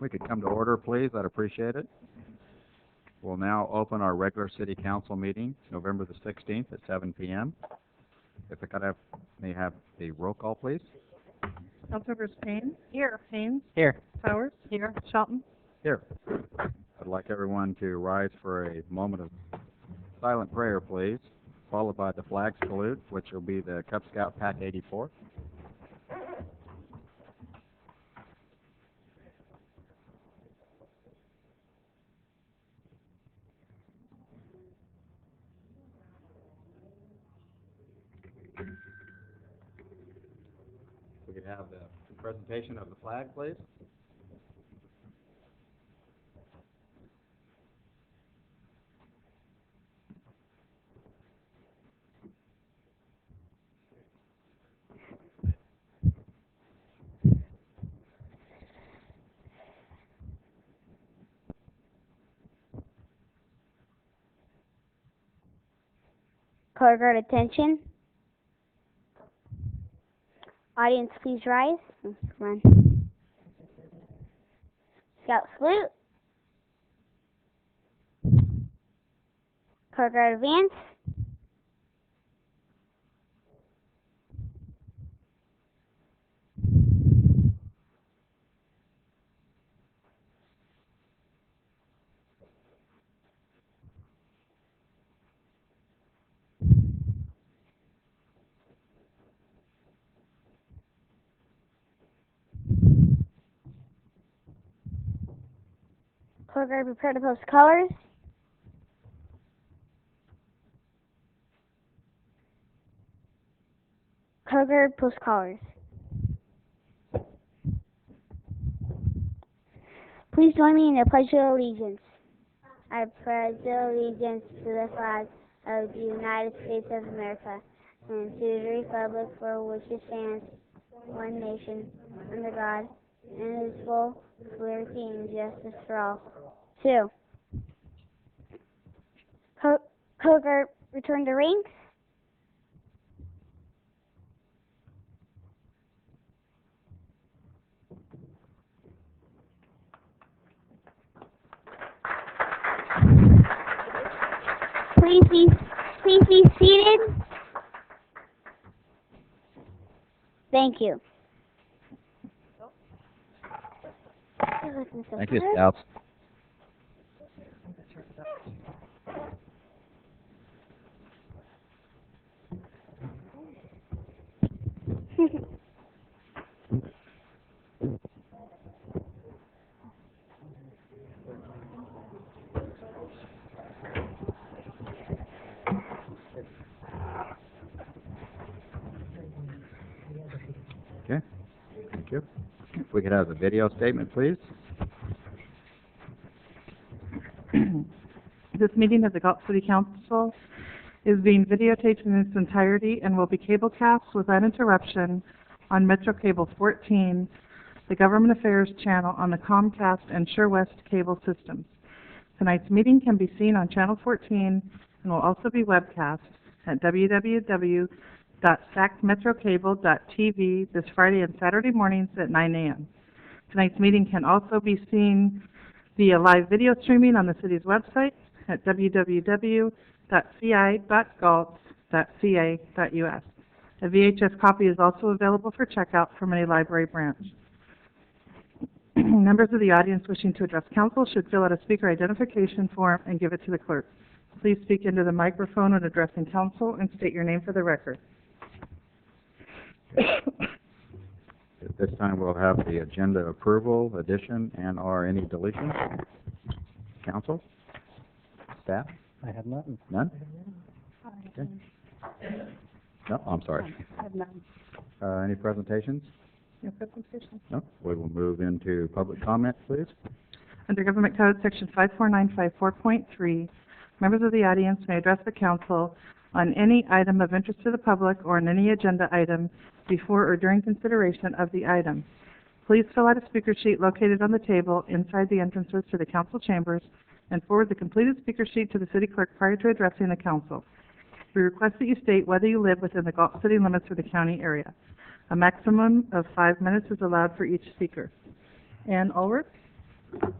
We could come to order, please. I'd appreciate it. We'll now open our regular city council meeting, November the 16th at 7 p.m. If I could may have the roll call, please. Councilmembers Payne? Here. Haynes? Here. Powers? Here. Shelton? Here. I'd like everyone to rise for a moment of silent prayer, please, followed by the flag salute, which will be the Cub Scout Pack 84. We could have the presentation of the flag, please. Color guard attention. Audience, please rise. Run. Scout salute. Color guard advance. Color guard prepare to post colors. Color guard post colors. Please join me in the Pledge of Allegiance. I pledge allegiance to the flag of the United States of America and to the republic for which it stands, one nation, under God, indivisible, with liberty and justice for all. 2. Color guard return to ranks. Please be seated. Thank you. Thank you, Scouts. Okay, thank you. If we could have the video statement, please. This meeting of the Galt City Council is being videotaped in its entirety and will be cablecast without interruption on Metro Cable 14, the Government Affairs channel on the Comcast and SureWest cable systems. Tonight's meeting can be seen on Channel 14 and will also be webcast at www.sacmetrocable.tv this Friday and Saturday mornings at 9 a.m. Tonight's meeting can also be seen via live video streaming on the city's website at www.ci.galt.ca.us. A VHS copy is also available for checkout from any library branch. Members of the audience wishing to address council should fill out a speaker identification form and give it to the clerk. Please speak into the microphone when addressing council and state your name for the record. At this time, we'll have the agenda approval, addition, and/or any deletions. Council? Staff? I have none. None? Okay. No, I'm sorry. I have none. Any presentations? No presentation. No? We will move into public comment, please. Under Government Code, Section 54954.3, members of the audience may address the council on any item of interest to the public or on any agenda item before or during consideration of the item. Please fill out a speaker sheet located on the table inside the entrances to the council chambers and forward the completed speaker sheet to the city clerk prior to addressing the council. We request that you state whether you live within the Galt city limits or the county area. A maximum of 5 minutes is allowed for each speaker. Ann Ulrich? Good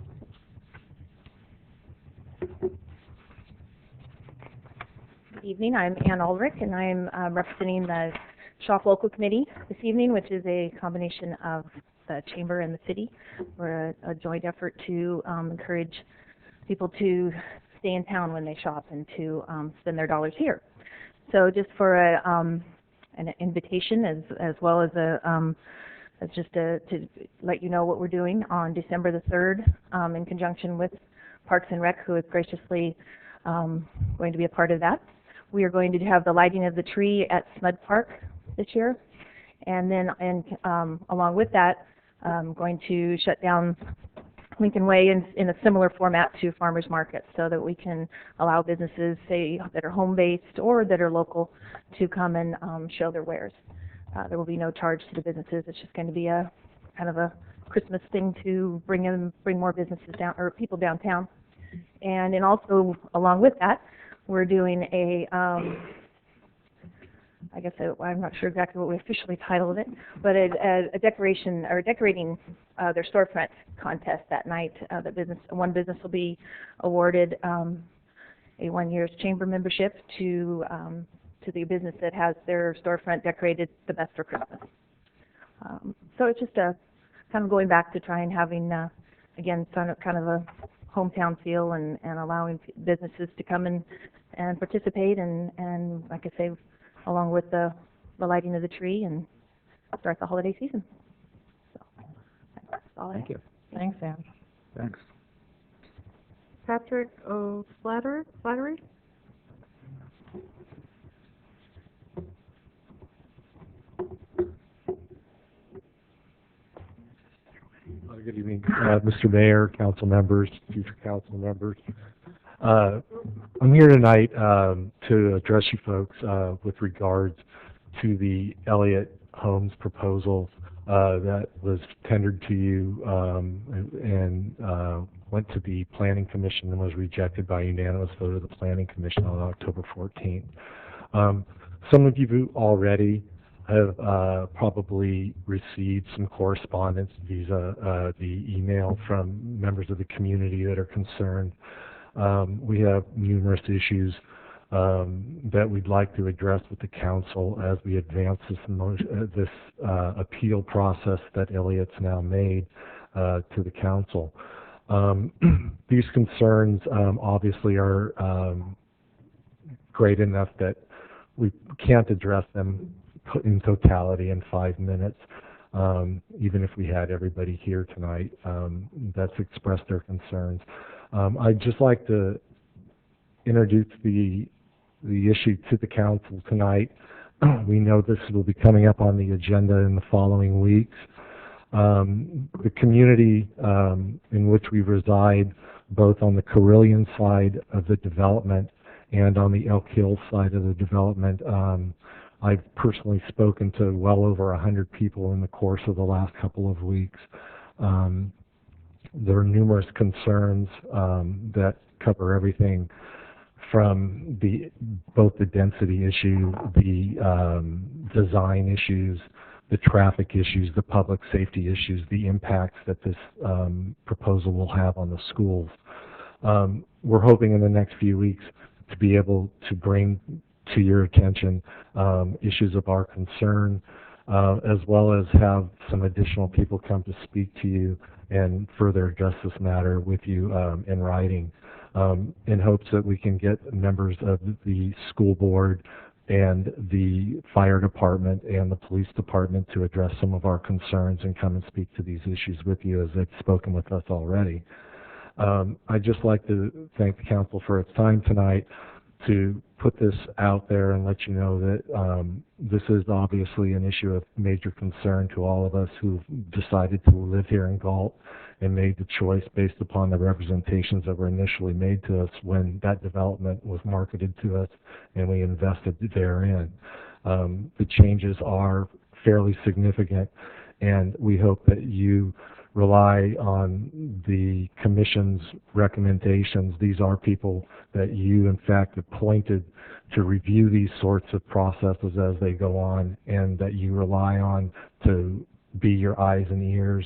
evening. I'm Ann Ulrich, and I'm representing the Shop Local Committee this evening, which is a combination of the Chamber and the City. We're a joint effort to encourage people to stay in town when they shop and to spend their dollars here. So just for an invitation as well as just to let you know what we're doing on December the 3rd in conjunction with Parks and Rec, who is graciously going to be a part of that. We are going to have the lighting of the tree at Smud Park this year, and then along with that, I'm going to shut down Lincoln Way in a similar format to farmers markets, so that we can allow businesses, say, that are home-based or that are local, to come and show their wares. There will be no charge to the businesses. It's just going to be a kind of a Christmas thing to bring more businesses down, or people downtown. And then also along with that, we're doing a I guess I'm not sure exactly what we officially titled it, but a decoration or decorating their storefront contest that night. One business will be awarded a 1 year's chamber membership to the business that has their storefront decorated the best for Christmas. So it's just a kind of going back to trying having again kind of a hometown feel and allowing businesses to come and participate and like I say, along with the lighting of the tree and start the holiday season. So that's all I have. Thank you. Thanks, Ann. Thanks. Patrick O'Flattery? Good evening, Mr. Mayor, council members, future council members. I'm here tonight to address you folks with regards to the Elliott Homes proposal that was tendered to you and went to the Planning Commission and was rejected by unanimous vote of the Planning Commission on October 14th. Some of you already have probably received some correspondence via the email from members of the community that are concerned. We have numerous issues that we'd like to address with the council as we advance this appeal process that Elliott's now made to the council. These concerns obviously are great enough that we can't address them in totality in 5 minutes, even if we had everybody here tonight that's expressed their concerns. I'd just like to introduce the issue to the council tonight. We know this will be coming up on the agenda in the following weeks. The community in which we reside, both on the Carillion side of the development and on the Elk Hill side of the development, I've personally spoken to well over 100 people in the course of the last couple of weeks. There are numerous concerns that cover everything from both the density issue, the design issues, the traffic issues, the public safety issues, the impacts that this proposal will have on the schools. We're hoping in the next few weeks to be able to bring to your attention issues of our concern, as well as have some additional people come to speak to you and further address this matter with you in writing, in hopes that we can get members of the school board and the fire department and the police department to address some of our concerns and come and speak to these issues with you as they've spoken with us already. I'd just like to thank the council for its time tonight to put this out there and let you know that this is obviously an issue of major concern to all of us who've decided to live here in Galt and made the choice based upon the representations that were initially made to us when that development was marketed to us and we invested therein. The changes are fairly significant, and we hope that you rely on the Commission's recommendations. These are people that you, in fact, appointed to review these sorts of processes as they go on, and that you rely on to be your eyes and ears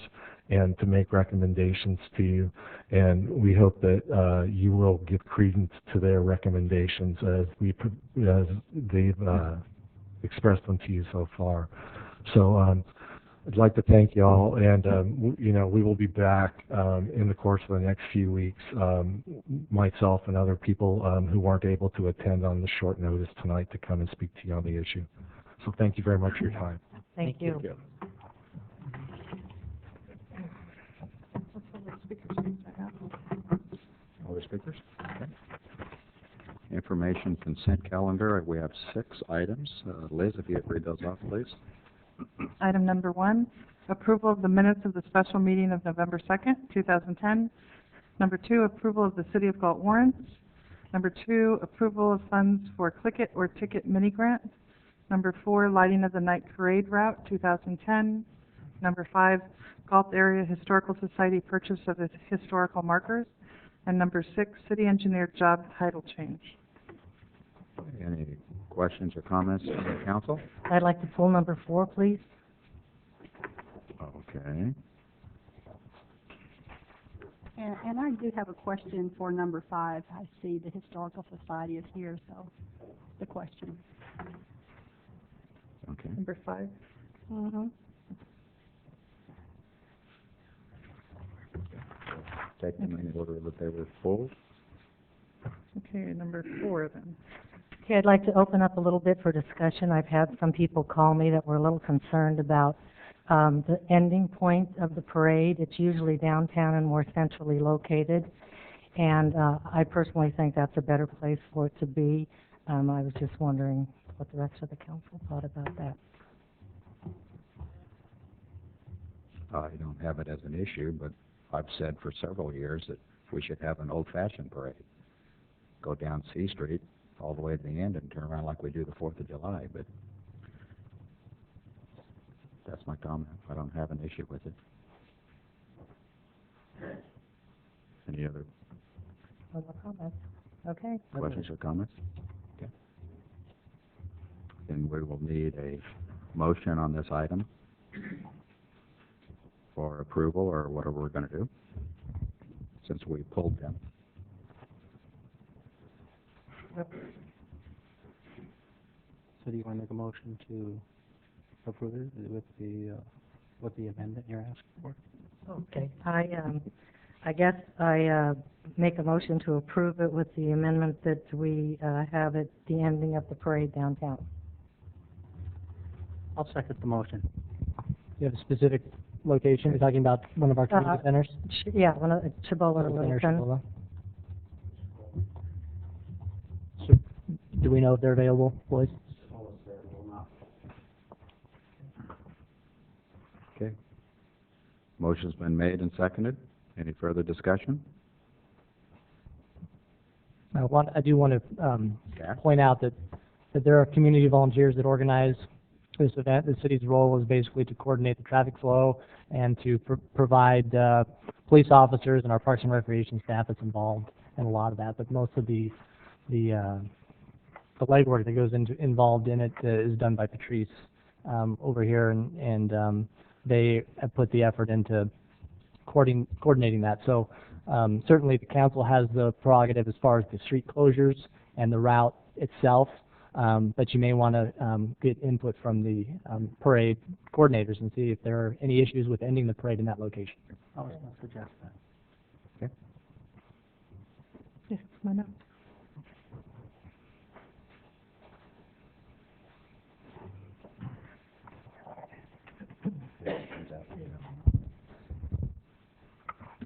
and to make recommendations to you. And we hope that you will give credence to their recommendations as they've expressed them to you so far. So I'd like to thank you all, and we will be back in the course of the next few weeks, myself and other people who weren't able to attend on the short notice tonight to come and speak to you on the issue. So thank you very much for your time. Thank you. Other speakers? Okay. Information consent calendar, we have 6 items. Liz, if you'd read those off, please. Item number 1, approval of the minutes of the special meeting of November 2nd, 2010. Number 2, approval of the City of Galt warrants. Number 2, approval of funds for Click It or Ticket mini grant. Number 4, lighting of the night parade route, 2010. Number 5, Galt Area Historical Society purchase of the historical markers. And number 6, city engineer job title change. Any questions or comments from the council? I'd like to pull number 4, please. Okay. And I do have a question for number 5. I see the Historical Society is here, so the question. Okay. Number 5. Mm-hmm. Take them in the order that they were pulled. Okay, number 4 then. Okay, I'd like to open up a little bit for discussion. I've had some people call me that were a little concerned about the ending point of the parade. It's usually downtown and more centrally located, and I personally think that's a better place for it to be. I was just wondering what the rest of the council thought about that. I don't have it as an issue, but I've said for several years that we should have an old-fashioned parade. Go down C Street all the way to the end and turn around like we do the 4th of July, but that's my comment. I don't have an issue with it. Any other No more comments. Okay. questions or comments? Okay. Then we will need a motion on this item for approval or whatever we're going to do, since we pulled them. So do you want to make a motion to approve it with the amendment you're asking for? Okay. I guess I make a motion to approve it with the amendment that we have at the ending of the parade downtown. I'll second the motion. You have a specific location? You're talking about one of our community centers? Yeah, one of the Cibola or Littleton. Cibola. So, do we know if they're available, boys? Okay. Motion's been made and seconded. Any further discussion? I do want to Okay. point out that there are community volunteers that organize this event. The city's role is basically to coordinate the traffic flow and to provide police officers and our Parks and Recreation staff that's involved in a lot of that. But most of the legwork that goes involved in it is done by Patrice over here, and they have put the effort into coordinating that. So certainly the council has the prerogative as far as the street closures and the route itself, but you may want to get input from the parade coordinators and see if there are any issues with ending the parade in that location. I was going to suggest that. Okay. Yes, my note.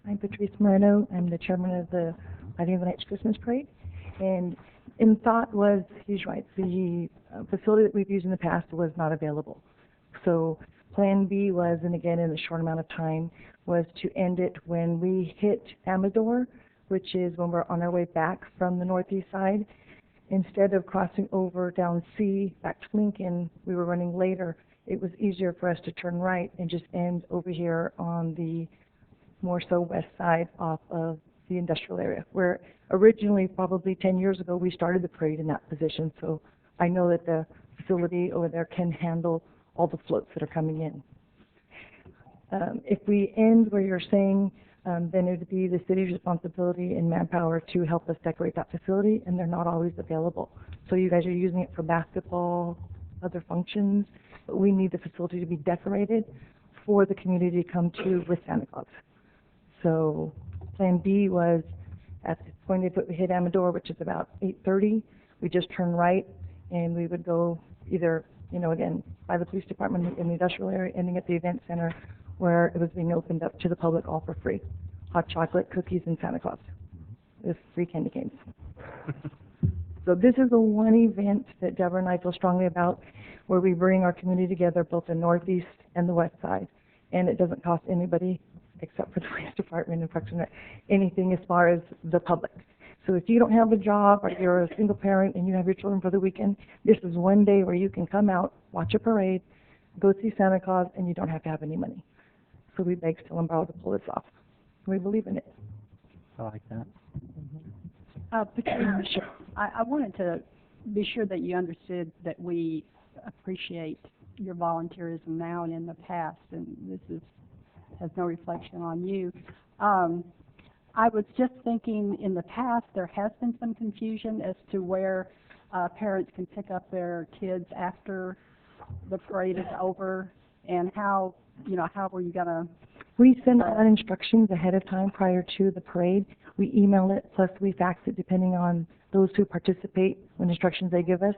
I'm Patrice Moreno. I'm the chairman of the Lighting of the Night's Christmas Parade. And in thought was, he's right, the facility that we've used in the past was not available. So plan B was, and again in a short amount of time, was to end it when we hit Amador, which is when we're on our way back from the northeast side. Instead of crossing over down C back to Lincoln, we were running later. It was easier for us to turn right and just end over here on the more so west side off of the industrial area, where originally, probably 10 years ago, we started the parade in that position. So I know that the facility over there can handle all the floats that are coming in. If we end where you're saying, then it would be the city's responsibility and manpower to help us decorate that facility, and they're not always available. So you guys are using it for basketball, other functions, but we need the facility to be decorated for the community to come to with Santa Claus. So Plan B was, at the point if we hit Amador, which is about 8:30, we just turn right, and we would go either, again, by the police department in the industrial area, ending at the event center, where it was being opened up to the public all for free. Hot chocolate, cookies, and Santa Claus with free candy canes. So this is the one event that Deborah and I feel strongly about, where we bring our community together, both the northeast and the west side. And it doesn't cost anybody, except for the police department and Parks and Rec, anything as far as the public. So if you don't have a job, or you're a single parent and you have your children for the weekend, this is one day where you can come out, watch a parade, go see Santa Claus, and you don't have to have any money. So we beg, steal, and borrow to pull this off. We believe in it. I like that. Patricia, I wanted to be sure that you understood that we appreciate your volunteerism now and in the past, and this has no reflection on you. I was just thinking, in the past, there has been some confusion as to where parents can pick up their kids after the parade is over, and how were you gonna? We send out instructions ahead of time prior to the parade. We email it, plus we fax it depending on those who participate when instructions they give us.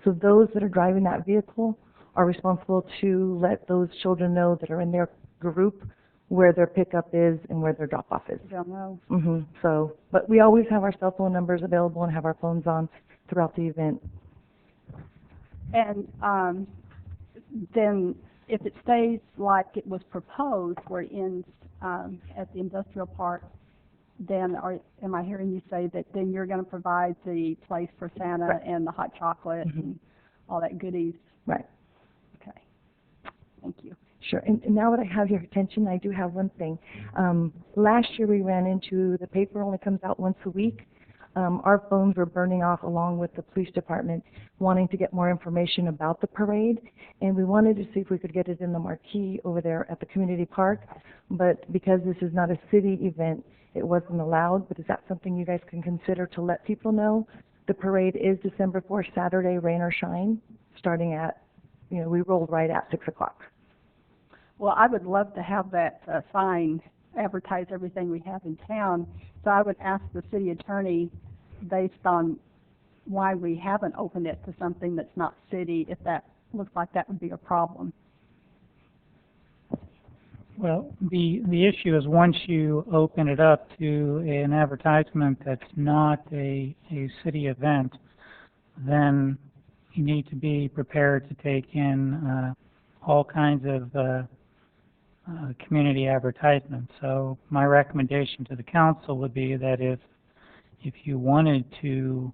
So those that are driving that vehicle are responsible to let those children know that are in their group where their pickup is and where their drop-off is. Don't know. So, but we always have our cell phone numbers available and have our phones on throughout the event. And then, if it stays like it was proposed, where it ends at the industrial park, then am I hearing you say that then you're going to provide the place for Santa Right. and the hot chocolate and all that goodies? Right. Okay. Thank you. Sure. And now that I have your attention, I do have one thing. Last year we ran into the paper only comes out once a week. Our phones were burning off along with the police department, wanting to get more information about the parade, and we wanted to see if we could get it in the marquee over there at the community park, but because this is not a city event, it wasn't allowed. But is that something you guys can consider to let people know? The parade is December 4th, Saturday, rain or shine, starting at, we rolled right at 6 o'clock. Well, I would love to have that sign advertise everything we have in town. So I would ask the city attorney, based on why we haven't opened it to something that's not city, if that looks like that would be a problem. Well, the issue is once you open it up to an advertisement that's not a city event, then you need to be prepared to take in all kinds of community advertisements. So my recommendation to the council would be that if you wanted to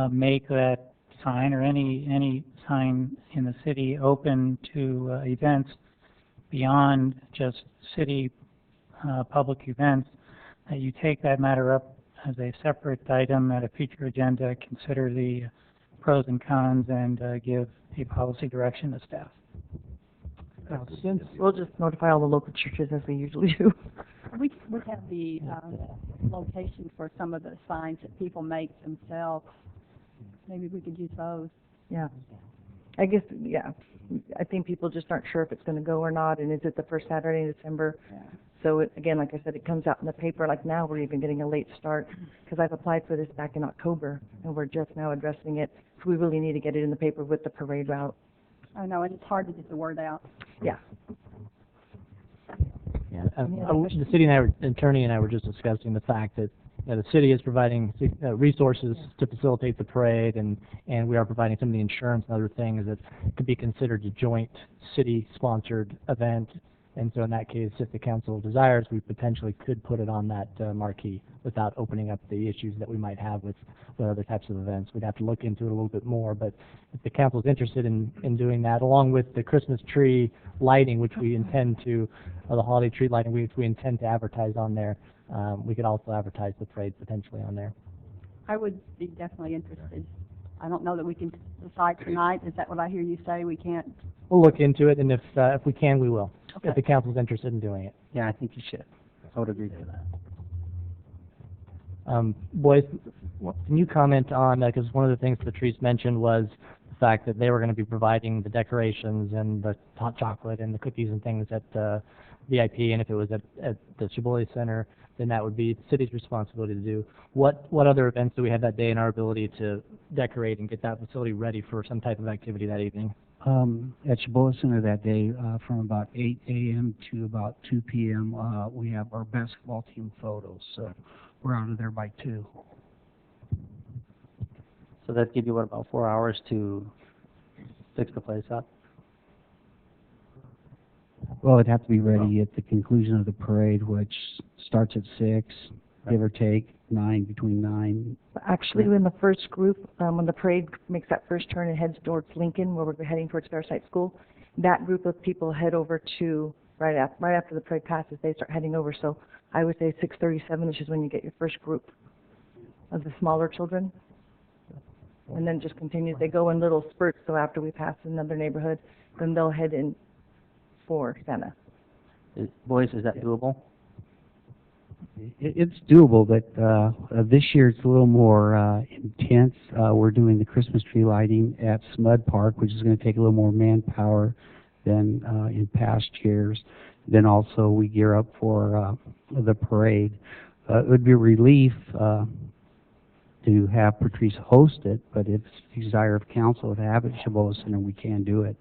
make that sign or any sign in the city open to events beyond just city public events, that you take that matter up as a separate item at a future agenda, consider the pros and cons, and give a policy direction to staff. We'll just notify all the local churches as we usually do. We have the locations for some of the signs that people make themselves. Maybe we could use those. Yeah. I guess, yeah. I think people just aren't sure if it's going to go or not, and is it the first Saturday in December? Yeah. So, again, like I said, it comes out in the paper. Like now we're even getting a late start because I've applied for this back in October, and we're just now addressing it. So we really need to get it in the paper with the parade route. I know, and it's hard to get the word out. Yeah. Yeah, the city attorney and I were just discussing the fact that the city is providing resources to facilitate the parade, and we are providing some of the insurance and other things that could be considered a joint city-sponsored event. And so in that case, if the council desires, we potentially could put it on that marquee without opening up the issues that we might have with other types of events. We'd have to look into it a little bit more, but if the council is interested in doing that, along with the Christmas tree lighting, which we intend to, or the holiday tree lighting, which we intend to advertise on there, we could also advertise the parade potentially on there. I would be definitely interested. I don't know that we can decide tonight. Is that what I hear you say? We can't? We'll look into it, and if we can, we will. if the council's interested in doing it. Yeah, I think you should. I would agree to that. Boys, can you comment on, because one of the things Patrice mentioned was the fact that they were going to be providing the decorations and the hot chocolate and the cookies and things at VIP, and if it was at the Shibboleth Center, then that would be the city's responsibility to do. What other events do we have that day in our ability to decorate and get that facility ready for some type of activity that evening? At Shibboleth Center that day, from about 8 a.m. to about 2 p.m., we have our basketball team photos, so we're out of there by 2. So that'd give you, what, about 4 hours to fix the place up? Well, it'd have to be ready at the conclusion of the parade, which starts at 6, give or take, 9, between 9. Actually, in the first group, when the parade makes that first turn and heads towards Lincoln, where we're heading towards Fairsight School, that group of people head over to, right after the parade passes, they start heading over. So I would say 6:37, which is when you get your first group of the smaller children. And then just continues. They go in little spurts, so after we pass another neighborhood, then they'll head in for Santa. Boys, is that doable? It's doable, but this year it's a little more intense. We're doing the Christmas tree lighting at Smud Park, which is going to take a little more manpower than in past years. Then also we gear up for the parade. It would be a relief to have Patrice host it, but if it's the desire of council to have it at Shibboleth Center, we can do it.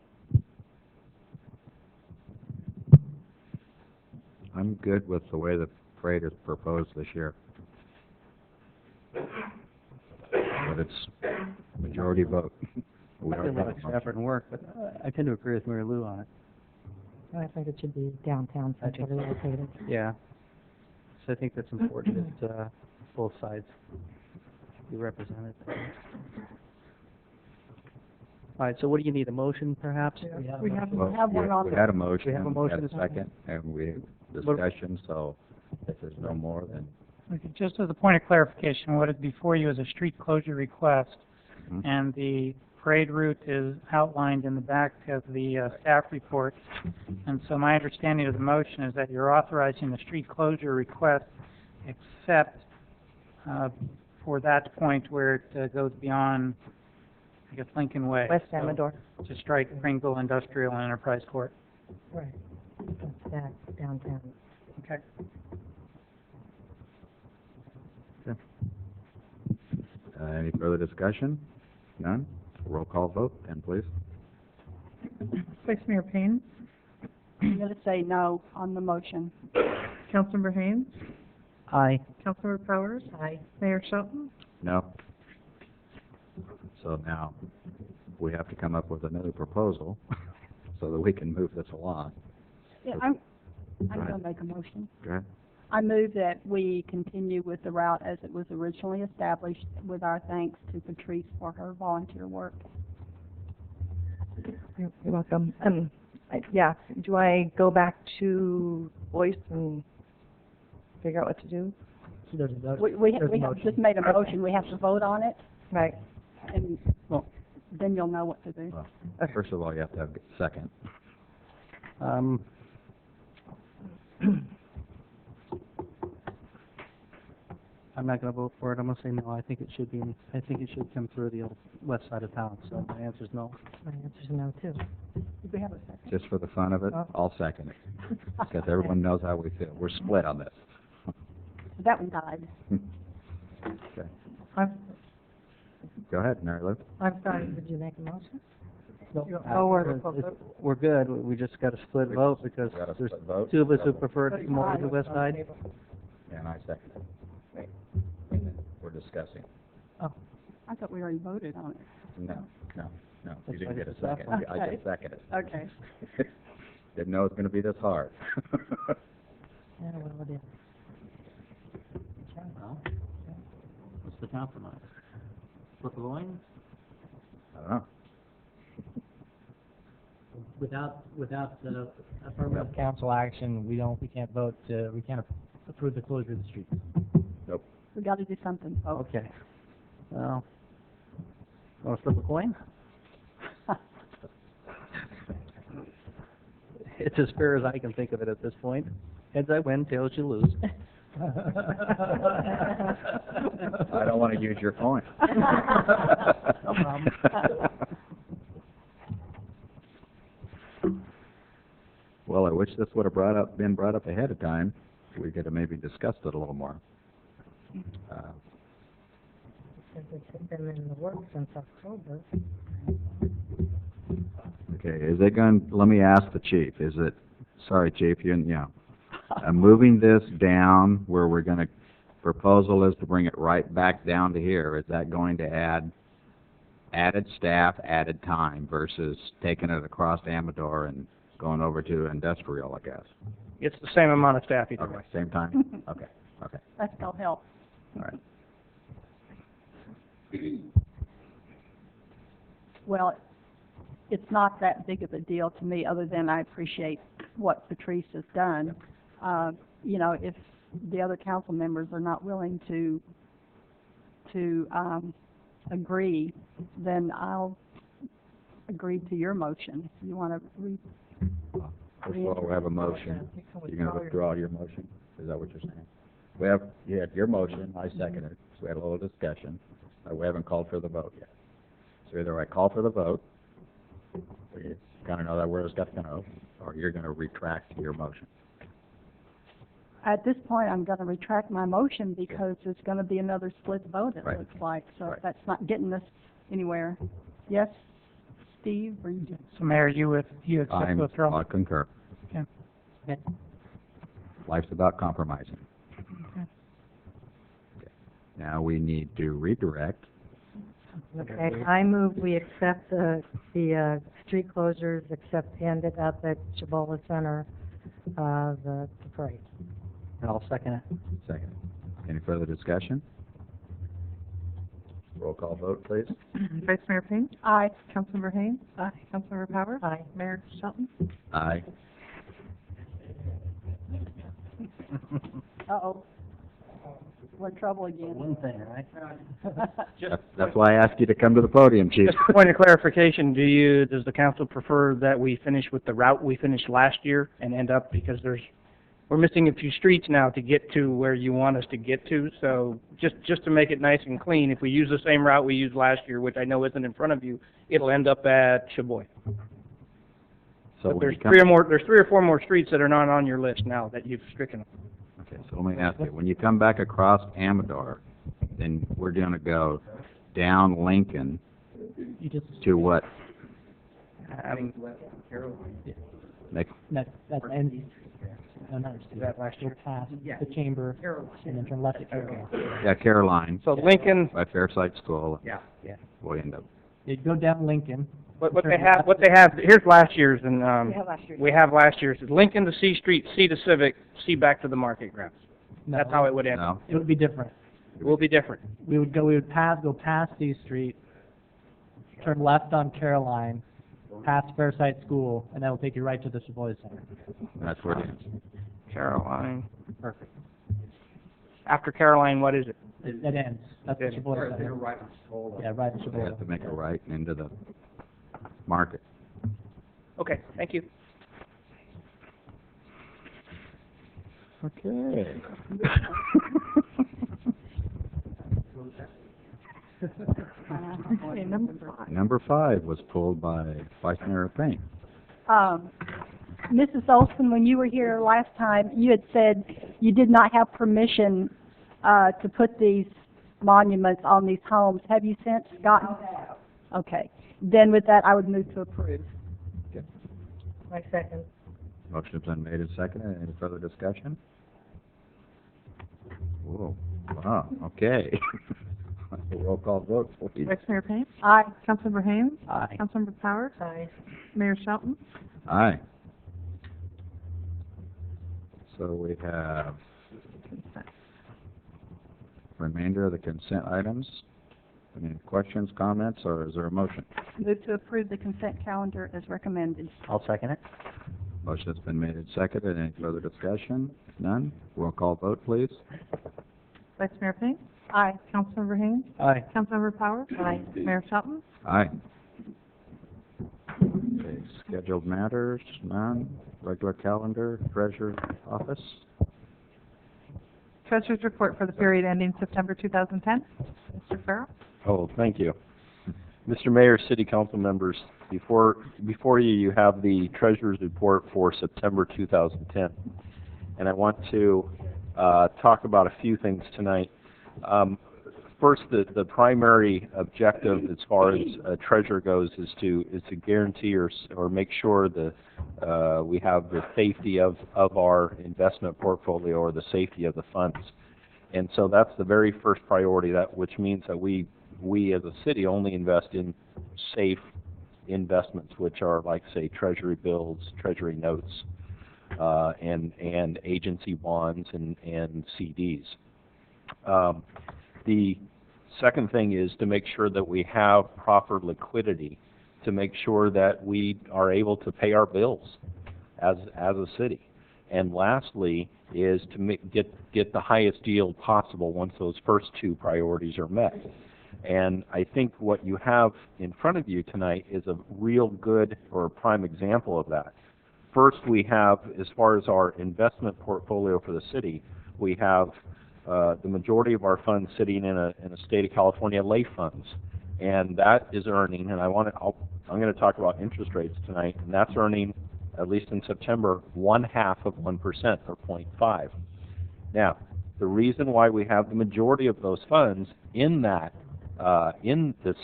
I'm good with the way the parade is proposed this year. But it's majority vote. We It's a already little have a extra motion. effort and work, but I tend to agree with Mary Lou on it. I think it should be downtown, I think centrally so. located. Yeah. So I think that's important that both sides be represented. All right, so what do you need, a motion perhaps? We have Well, one on we the, had a motion, We have a motion, had a second, and we discussion, so if there's no more, then Okay, just as a point of clarification, what is before you is a street closure request, Mhm. and the parade route is outlined in the back of the staff report. And so my understanding of the motion is that you're authorizing the street closure request except for that point where it goes beyond, I guess, Lincoln Way. West So, Amador. to strike Pringle Industrial and Enterprise Court. Right. That's downtown. Okay. any further discussion? None? Roll call vote, then please. Vice Mayor Payne, I'm going to say no on the motion. Councilmember Haynes, Aye. Councilmember Powers, Aye. Mayor Shelton. No. So now, we have to come up with another proposal so that we can move this along. Yeah, Go I'm ahead. going to make a motion. Go ahead. I move that we continue with the route as it was originally established, with our thanks to Patrice for her volunteer work. You're welcome. Yeah, do I go back to voice and figure out what to do? There's a, We there's a have motion. just made a motion, we have to vote on it, Right. and then you'll know what to do. Well, first of all, you have to have a second. I'm not going to vote for it. I'm going to say no. I think it should be. I think it should come through the old west side of town. So my answer is no. My answer's no, too. Do we have a second? Just for the fun of it, I'll second it. Because everyone knows how we feel. We're split on this. That one died. Okay. I'm, Go ahead, Mary Lou. I'm sorry. Did you make a motion? Oh, We're good. We just got a split vote because We got a there's split vote. two of us who prefer to come over to the west side. And I second it. We're discussing. I thought we already voted on it. No, no. You That's didn't get a right. second. I Okay. just seconded it. Okay. Didn't know it was going to be this hard. Yeah, well, it is. Well, what's the compromise? Flip a coin? I don't know. Without the affirmative council action, we can't vote we can't approve the closure of the street. Nope. We got to do something, folks. Okay. Well, want to flip a coin? It's as fair as I can think of it at this point. Heads I win, tails you lose. I don't want to use your coin. No problem. Well, I wish this would have been brought up ahead of time. We could have maybe discussed it a little more. Since it's been in the works since October. Okay, is it going, let me ask the chief, is it, sorry, chief, moving this down where we're going to, proposal is to bring it right back down to here, is that going to add added staff, added time versus taking it across Amador and going over to industrial, I guess? It's the same amount of staff either Okay, way. same time? Okay, okay, That's no help. all right. Well, it's not that big of a deal to me, other than I appreciate what Patrice has done. You know, if the other council members are not willing to agree, then I'll agree to your motion. If you want to First of all, we have a motion. You're going to withdraw your motion? Is that what you're saying? We have, you had your motion, I second it, so we had a little discussion. We haven't called for the vote yet. So either I call for the vote, you kind of know that where it's got to go, or you're going to retract your motion. At this point, I'm going to retract my motion because there's going to be another split vote, it Right. looks like. So Right. that's not getting us anywhere. Yes, Steve, or you? So Mayor, you accept the withdrawal? I concur. Okay. Life's about compromising. Okay. Now we need to redirect. Okay, I move we accept the street closures, except end it up at Cibola Center, the parade. And I'll second it. Second. Any further discussion? Roll call vote, please. Vice Mayor Payne? Aye. Councilmember Haynes? Aye. Councilmember Powers? Aye. Mayor Shelton? Aye. Uh-oh. We're in trouble again. One thing, right? That's why I asked you to come to the podium, Chief. Just a point of clarification, does the council prefer that we finish with the route we finished last year and end up, because we're missing a few streets now to get to where you want us to get to, so just to make it nice and clean, if we use the same route we used last year, which I know isn't in front of you, it'll end up at Chaboy. So But when there's you come- there's 3 or 4 more streets that are not on your list now that you've stricken. Okay, so let me ask you, when you come back across Amador, then we're going to go down Lincoln You just, to what? Next, that's ends. No, not Is that last year? Go past the chamber and then turn left at Caroline. yeah, Caroline, So Lincoln, by Fairside School, yeah. we'll end up. You go down Lincoln. What they have, here's last year's, and, We have last year. we have last year's, Lincoln to C Street, C to Civic, C back to the market grounds. No, That's how it would end. No? It would be different. It will be different. We would go past C Street, turn left on Caroline, past Fairside School, and that will take you right to the Savoy Center. That's where it ends. Caroline. Perfect. After Caroline, what is it? It ends. That's the Savoy Center. Yeah, right in So they Savoy. have to make a right into the market. Okay, thank you. Okay. Okay, number 5. Number 5 was pulled by Vice Mayor Payne. Mrs. Olson, when you were here last time, you had said you did not have permission to put these monuments on these homes. Have you since gotten? Okay. Then with that, I would move to approve. My second. Motion's been made and seconded. Any further discussion? Whoa, wow, okay. Roll call vote, please. Vice Mayor Payne? Aye. Councilmember Haynes? Aye. Councilmember Powers? Aye. Mayor Shelton? Aye. So we have remainder of the consent items. Any questions, comments, or is there a motion? Move to approve the consent calendar as recommended. I'll second it. Motion's been made and seconded. Any further discussion? None? Roll call vote, please. Vice Mayor Payne? Aye. Councilmember Haynes? Aye. Councilmember Powers? Aye. Mayor Shelton? Aye. Okay, scheduled matters, none. Regular calendar, treasurer's office. Treasurer's report for the period ending September 2010. Mr. Farrell? Oh, thank you. Mr. Mayor, City Council members, before you have the Treasurer's report for September 2010. And I want to talk about a few things tonight. First, the primary objective as far as Treasurer goes is to guarantee or make sure that we have the safety of our investment portfolio or the safety of the funds. And so that's the very first priority, which means that we as a city only invest in safe investments, which are like, say, Treasury bills, Treasury notes, and agency bonds and CDs. The second thing is to make sure that we have proper liquidity to make sure that we are able to pay our bills as a city. And lastly is to get the highest yield possible once those first two priorities are met. And I think what you have in front of you tonight is a real good or a prime example of that. First, we have, as far as our investment portfolio for the city, we have the majority of our funds sitting in a state of California lay funds, and that is earning. And I'm going to talk about interest rates tonight, and that's earning, at least in September, 1/2 of 1% or 0.5. Now, the reason why we have the majority of those funds in that in the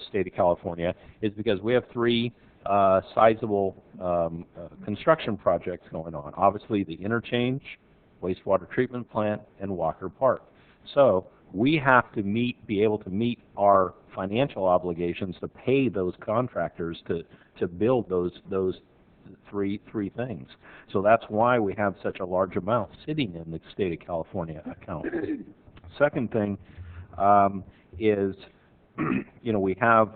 state of California is because we have three sizable construction projects going on. Obviously, the interchange, wastewater treatment plant, and Walker Park. So we have to be able to meet our financial obligations to pay those contractors to build those three things. So that's why we have such a large amount sitting in the state of California account. Second thing is, we have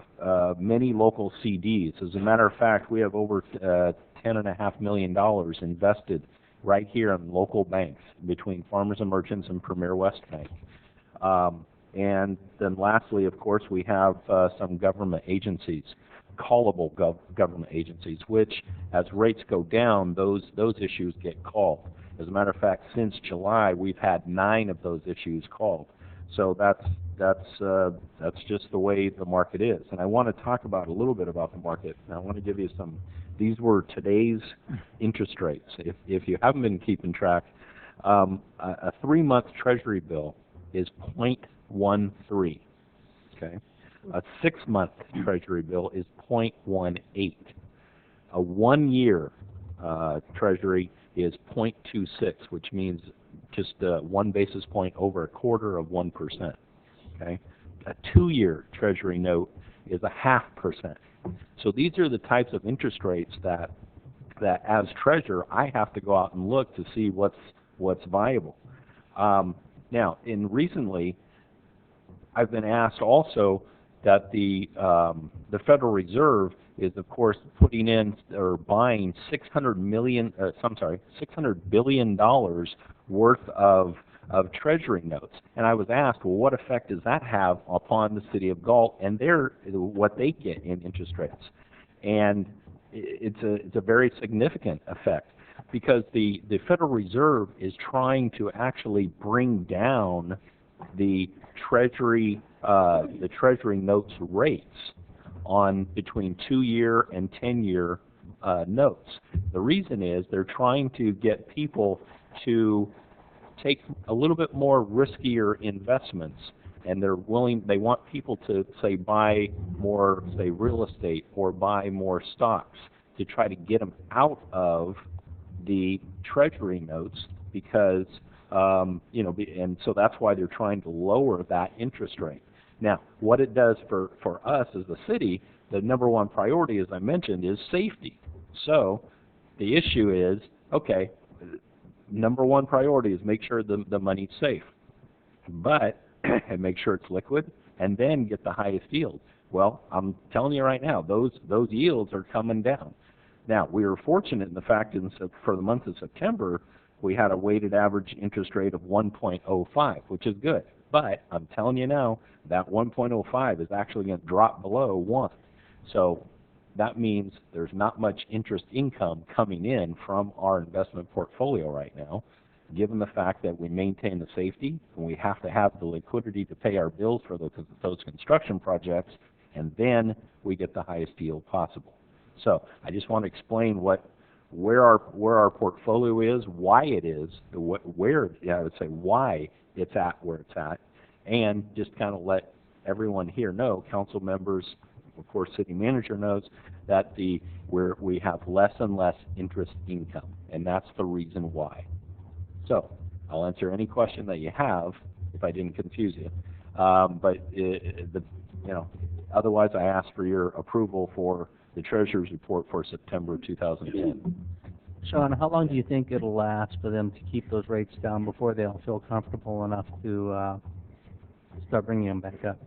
many local CDs. As a matter of fact, we have over $10.5 million invested right here in local banks between Farmers and Merchants and Premier West Bank. And then lastly, of course, we have some government agencies, callable government agencies, which as rates go down, those issues get called. As a matter of fact, since July, we've had 9 of those issues called. So that's just the way the market is. And I want to talk about a little bit about the market. And I want to give you some. These were today's interest rates. If you haven't been keeping track, a 3-month Treasury bill is 0.13. Okay, a 6-month Treasury bill is 0.18. A 1-year Treasury is 0.26, which means just 1 basis point over 1/4 of 1%. Okay, a 2-year Treasury note is 0.5%. So these are the types of interest rates that as treasurer I have to go out and look to see what's viable. Now, recently, I've been asked also that the Federal Reserve is, of course, putting in or buying $600 billion worth of Treasury notes. And I was asked, well, what effect does that have upon the city of Galt and what they get in interest rates? And it's a very significant effect because the Federal Reserve is trying to actually bring down the Treasury notes rates on between 2-year and 10-year notes. The reason is they're trying to get people to take a little bit more riskier investments, and they want people to, say, buy more, say, real estate or buy more stocks to try to get them out of the Treasury notes because, and so that's why they're trying to lower that interest rate. Now, what it does for us as a city, the number one priority, as I mentioned, is safety. So the issue is, okay, number one priority is make sure the money's safe, but and make sure it's liquid, and then get the highest yield. Well, I'm telling you right now, those yields are coming down. Now, we were fortunate in the fact for the month of September, we had a weighted average interest rate of 1.05, which is good. But I'm telling you now, that 1.05 is actually going to drop below 1. So that means there's not much interest income coming in from our investment portfolio right now, given the fact that we maintain the safety and we have to have the liquidity to pay our bills for those construction projects, and then we get the highest yield possible. So I just want to explain where our portfolio is, why it is, why it's at where it's at, and just kind of let everyone here know, council members, of course, city manager knows that we have less and less interest income, and that's the reason why. So I'll answer any question that you have if I didn't confuse you. Otherwise, I ask for your approval for the treasurer's report for September 2010. Sean, how long do you think it'll last for them to keep those rates down before they'll feel comfortable enough to start bringing them back up?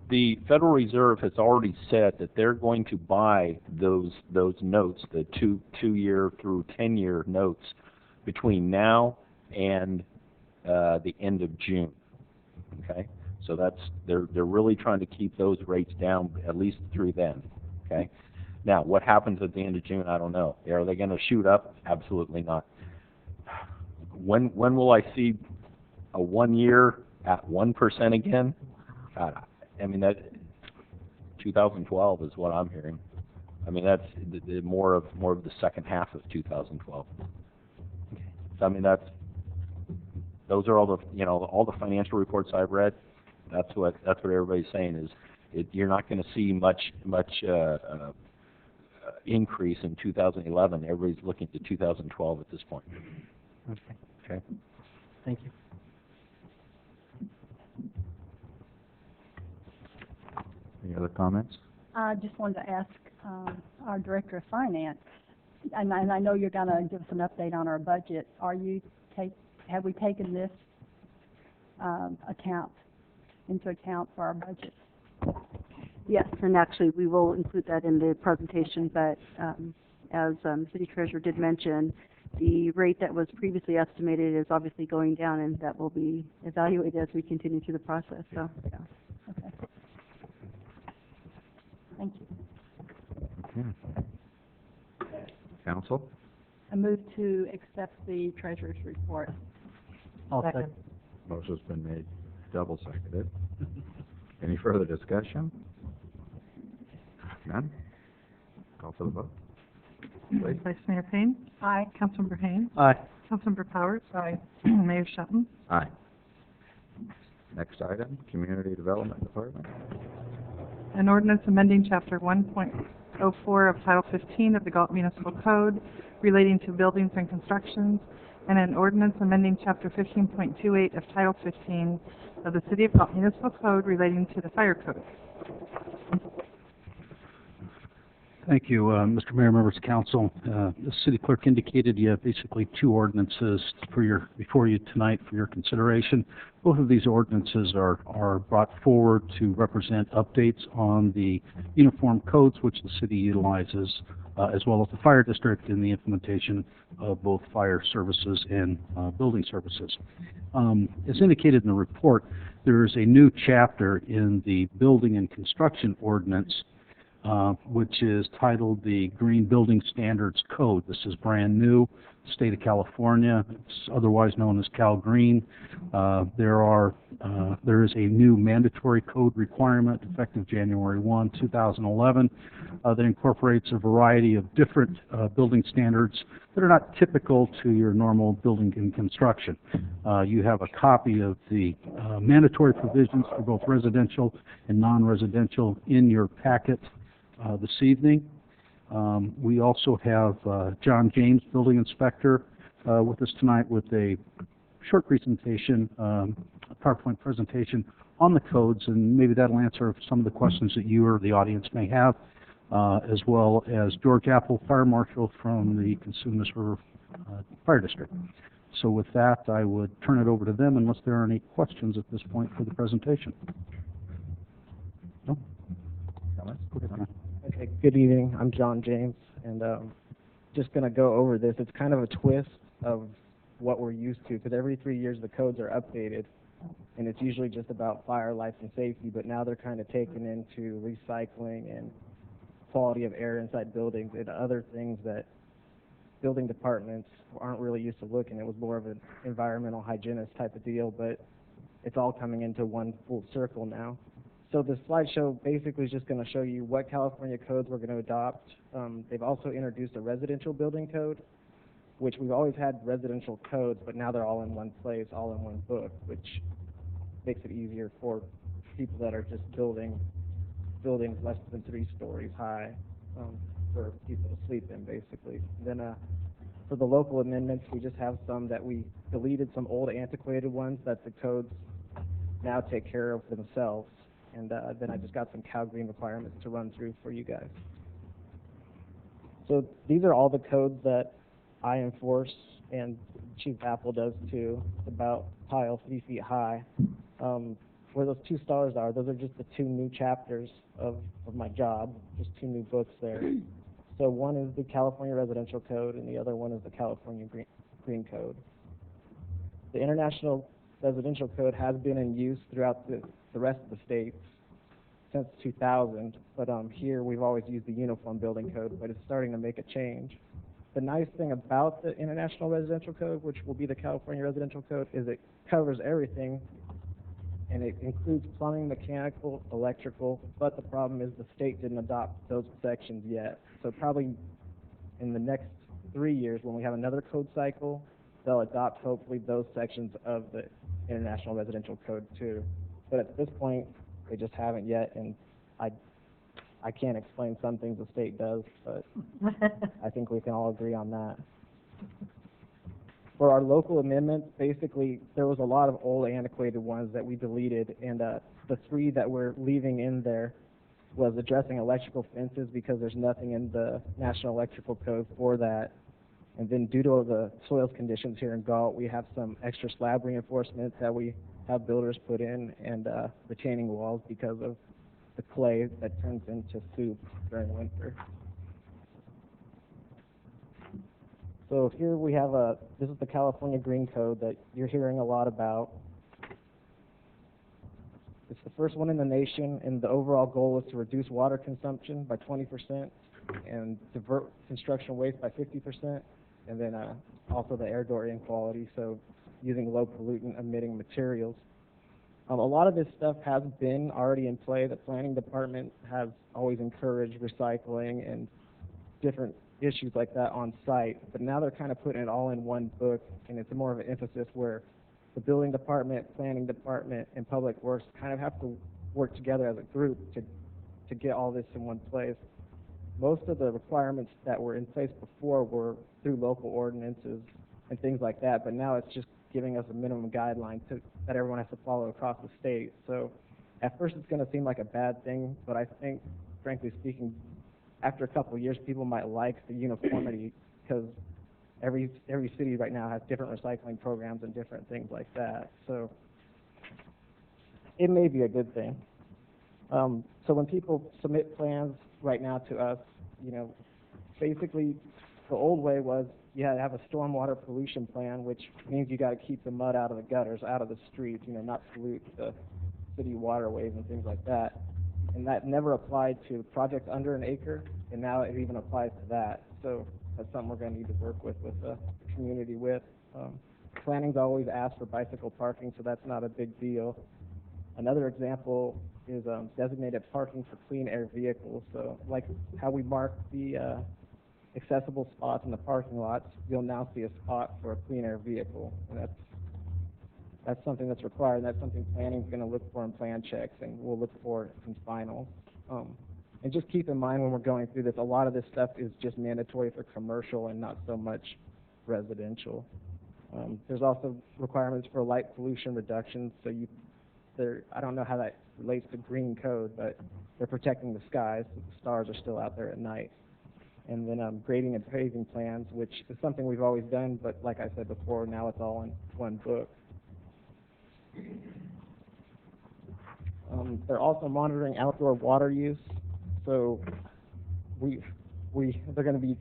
The Federal Reserve has already said that they're going to buy those notes, the two-year through 10-year notes, between now and the end of June. Okay, so they're really trying to keep those rates down at least through then. Okay, now what happens at the end of June? I don't know. Are they going to shoot up? Absolutely not. When will I see a 1 year at 1% again? God, I mean, that 2012 is what I'm hearing. I mean, that's more of the second half of 2012. Okay. So, I mean, those are all the financial reports I've read. That's what everybody's saying is you're not going to see much increase in 2011. Everybody's looking to 2012 at this point. Okay. Okay. Thank you. Any other comments? I just wanted to ask our Director of Finance, and I know you're going to give us an update on our budget. Have we taken this into account for our budget? Yes, and actually we will include that in the presentation, but as City Treasurer did mention, the rate that was previously estimated is obviously going down, and that will be evaluated as we continue through the process. So, yeah. Okay. Thank you. Okay. Council? I move to accept the Treasurer's report. I'll second. Motion's been made, double seconded. Any further discussion? None? Call for the vote. Please. Vice Mayor Payne? Aye. Councilmember Haines? Aye. Councilmember Powers? Aye. Mayor Shelton? Aye. Next item, Community Development Department. An ordinance amending Chapter 1.04 of Title 15 of the Galt Municipal Code relating to buildings and constructions, and an ordinance amending Chapter 15.28 of Title 15 of the City of Galt Municipal Code relating to the Fire Code. Thank you, Mr. Mayor, members of council. The city clerk indicated you have basically two ordinances before you tonight for your consideration. Both of these ordinances are brought forward to represent updates on the uniform codes which the city utilizes, as well as the fire district in the implementation of both fire services and building services. As indicated in the report, there is a new chapter in the building and construction ordinance which is titled the Green Building Standards Code. This is brand new, state of California. It's otherwise known as Cal Green. There is a new mandatory code requirement effective January 1, 2011 that incorporates a variety of different building standards that are not typical to your normal building and construction. You have a copy of the mandatory provisions for both residential and non-residential in your packet this evening. We also have John James, Building Inspector, with us tonight with a short presentation, a PowerPoint presentation on the codes, and maybe that'll answer some of the questions that you or the audience may have, as well as George Apple, Fire Marshal from the Cosumnes River Fire District. So with that, I would turn it over to them unless there are any questions at this point for the presentation. No? Okay, good evening. I'm John James, and just going to go over this. It's kind of a twist of what we're used to, because every 3 years the codes are updated, and it's usually just about fire, life, and safety, but now they're kind of taken into recycling and quality of air inside buildings and other things that building departments aren't really used to looking. It was more of an environmental hygienist type of deal, but it's all coming into one full circle now. So the slideshow basically is just going to show you what California codes we're going to adopt. They've also introduced a residential building code, which we've always had residential codes, but now they're all in one place, all in one book, which makes it easier for people that are just building buildings less than 3 stories high for people to sleep in, basically. Then for the local amendments, we just have some that we deleted, some old antiquated ones that the codes now take care of themselves. And then I just got some Cal Green requirements to run through for you guys. So these are all the codes that I enforce, and Chief Apple does too. It's about tile 3 feet high. Where those 2 stars are, those are just the 2 new chapters of my job, just 2 new books there. So one is the California Residential Code, and the other one is the California Green Code. The International Residential Code has been in use throughout the rest of the states since 2000, but here we've always used the Uniform Building Code, but it's starting to make a change. The nice thing about the International Residential Code, which will be the California Residential Code, is it covers everything, and it includes plumbing, mechanical, electrical, but the problem is the state didn't adopt those sections yet. So probably in the next 3 years, when we have another code cycle, they'll adopt hopefully those sections of the International Residential Code too. But at this point, they just haven't yet, and I can't explain some things the state does, but I think we can all agree on that. For our local amendments, basically, there was a lot of old antiquated ones that we deleted, and the 3 that we're leaving in there was addressing electrical fences because there's nothing in the National Electrical Code for that. And then due to the soils conditions here in Galt, we have some extra slab reinforcement that we have builders put in, and retaining walls because of the clay that turns into soup during winter. So here we have this is the California Green Code that you're hearing a lot about. It's the first one in the nation, and the overall goal is to reduce water consumption by 20% and divert construction waste by 50%, and then also the air door in quality, so using low pollutant emitting materials. A lot of this stuff has been already in play. The planning department has always encouraged recycling and different issues like that on site, but now they're kind of putting it all in one book, and it's more of an emphasis where the building department, planning department, and public works kind of have to work together as a group to get all this in one place. Most of the requirements that were in place before were through local ordinances and things like that, but now it's just giving us a minimum guideline that everyone has to follow across the state. So at first it's going to seem like a bad thing, but I think, frankly speaking, after a couple of years, people might like the uniformity because every city right now has different recycling programs and different things like that. So it may be a good thing. So when people submit plans right now to us, basically the old way was you had to have a stormwater pollution plan, which means you got to keep the mud out of the gutters, out of the streets, not pollute the city waterways and things like that. And that never applied to projects under an acre, and now it even applies to that. So that's something we're going to need to work with the community with. Planning's always asked for bicycle parking, so that's not a big deal. Another example is designated parking for clean air vehicles. So like how we mark the accessible spots in the parking lots, you'll now see a spot for a clean air vehicle. And that's something that's required, and that's something planning's going to look for in plan checks, and we'll look for in finals. And just keep in mind when we're going through this, a lot of this stuff is just mandatory for commercial and not so much residential. There's also requirements for light pollution reduction, so I don't know how that relates to green code, but they're protecting the skies, so the stars are still out there at night. And then grading and paving plans, which is something we've always done, but like I said before, now it's all in one book. They're also monitoring outdoor water use. So they're going to be,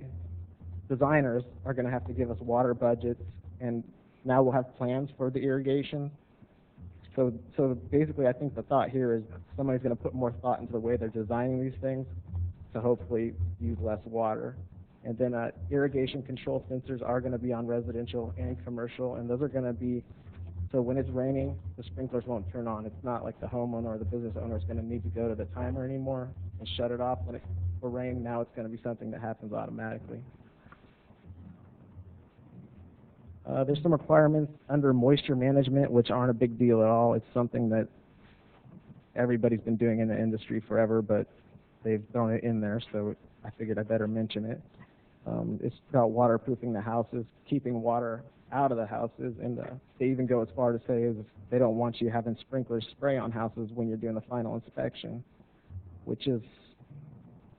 designers are going to have to give us water budgets, and now we'll have plans for the irrigation. So basically I think the thought here is somebody's going to put more thought into the way they're designing these things. to hopefully use less water. And then irrigation control sensors are going to be on residential and commercial, and those are going to be, so when it's raining, the sprinklers won't turn on. It's not like the homeowner or the business owner is going to need to go to the timer anymore and shut it off when it will rain. Now it's going to be something that happens automatically. There's some requirements under moisture management, which aren't a big deal at all. It's something that everybody's been doing in the industry forever, but they've thrown it in there, so I figured I better mention it. It's about waterproofing the houses, keeping water out of the houses, and they even go as far to say is they don't want you having sprinklers spray on houses when you're doing the final inspection, which is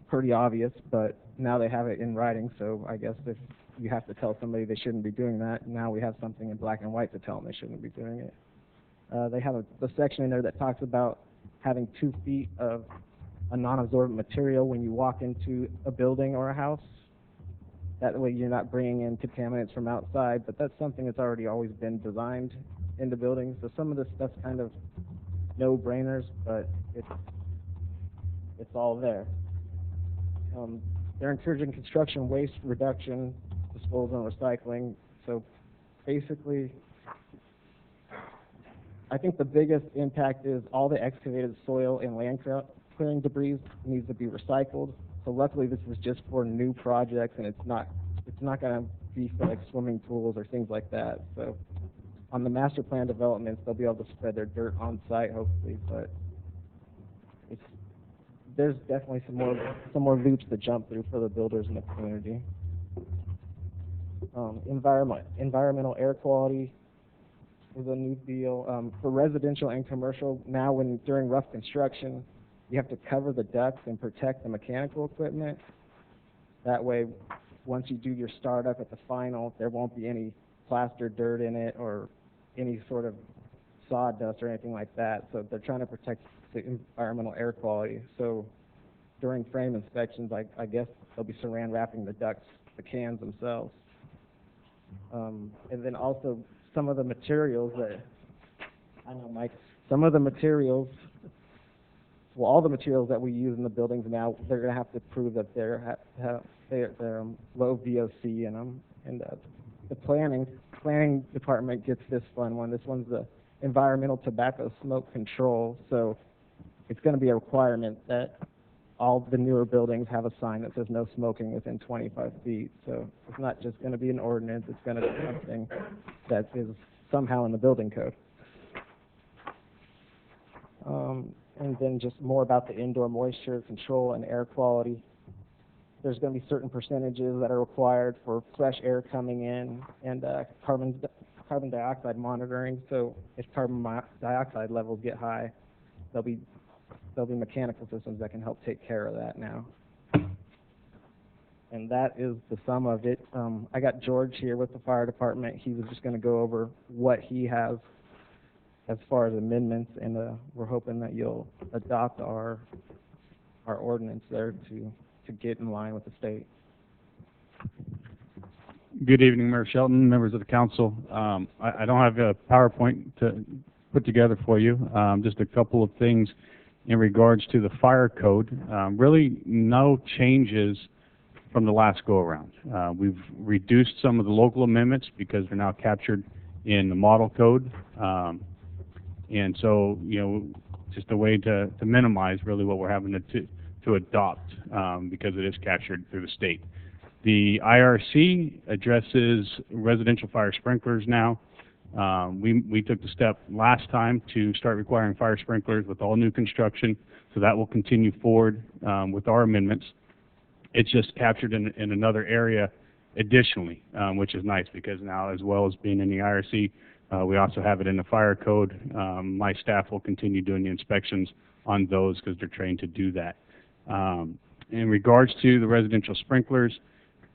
pretty obvious, but now they have it in writing, so I guess if you have to tell somebody they shouldn't be doing that, now we have something in black and white to tell them they shouldn't be doing it. They have a section in there that talks about having 2 feet of a non-absorbent material when you walk into a building or a house. That way you're not bringing in contaminants from outside, but that's something that's already always been designed into buildings. So some of this stuff's kind of no-brainers, but it's all there. They're encouraging construction waste reduction, disposal, and recycling. So basically, I think the biggest impact is all the excavated soil and land clearing debris needs to be recycled. So luckily, this is just for new projects, and it's not going to be for like swimming pools or things like that. So on the master plan developments, they'll be able to spread their dirt on site, hopefully. But there's definitely some more loops to jump through for the builders in the community. Environmental air quality is a new deal for residential and commercial. Now, during rough construction, you have to cover the ducts and protect the mechanical equipment. That way, once you do your startup at the final, there won't be any plaster dirt in it or any sort of sawdust or anything like that. So they're trying to protect the environmental air quality. So during frame inspections, I guess they'll be saran wrapping the ducts, the cans themselves. And then also some of the materials that, I know Mike, some of the materials, well, all the materials that we use in the buildings now, they're going to have to prove that they're low VOC in them. And the planning department gets this fun one. This one's the environmental tobacco smoke control. So it's going to be a requirement that all the newer buildings have a sign that says no smoking within 25 feet. So it's not just going to be an ordinance, it's going to be something that is somehow in the building code. And then just more about the indoor moisture control and air quality. There's going to be certain percentages that are required for fresh air coming in and carbon dioxide monitoring. So if carbon dioxide levels get high, there'll be mechanical systems that can help take care of that now. And that is the sum of it. I got George here with the fire department. He was just going to go over what he has as far as amendments, and we're hoping that you'll adopt our ordinance there to get in line with the state. Good evening, Mayor Shelton, members of the council. I don't have a PowerPoint to put together for you. Just a couple of things in regards to the fire code. Really no changes from the last go-around. We've reduced some of the local amendments because they're now captured in the model code. And so, just a way to minimize really what we're having to adopt because it is captured through the state. The IRC addresses residential fire sprinklers now. We took the step last time to start requiring fire sprinklers with all new construction, so that will continue forward with our amendments. It's just captured in another area additionally, which is nice because now, as well as being in the IRC, we also have it in the fire code. My staff will continue doing the inspections on those because they're trained to do that. In regards to the residential sprinklers,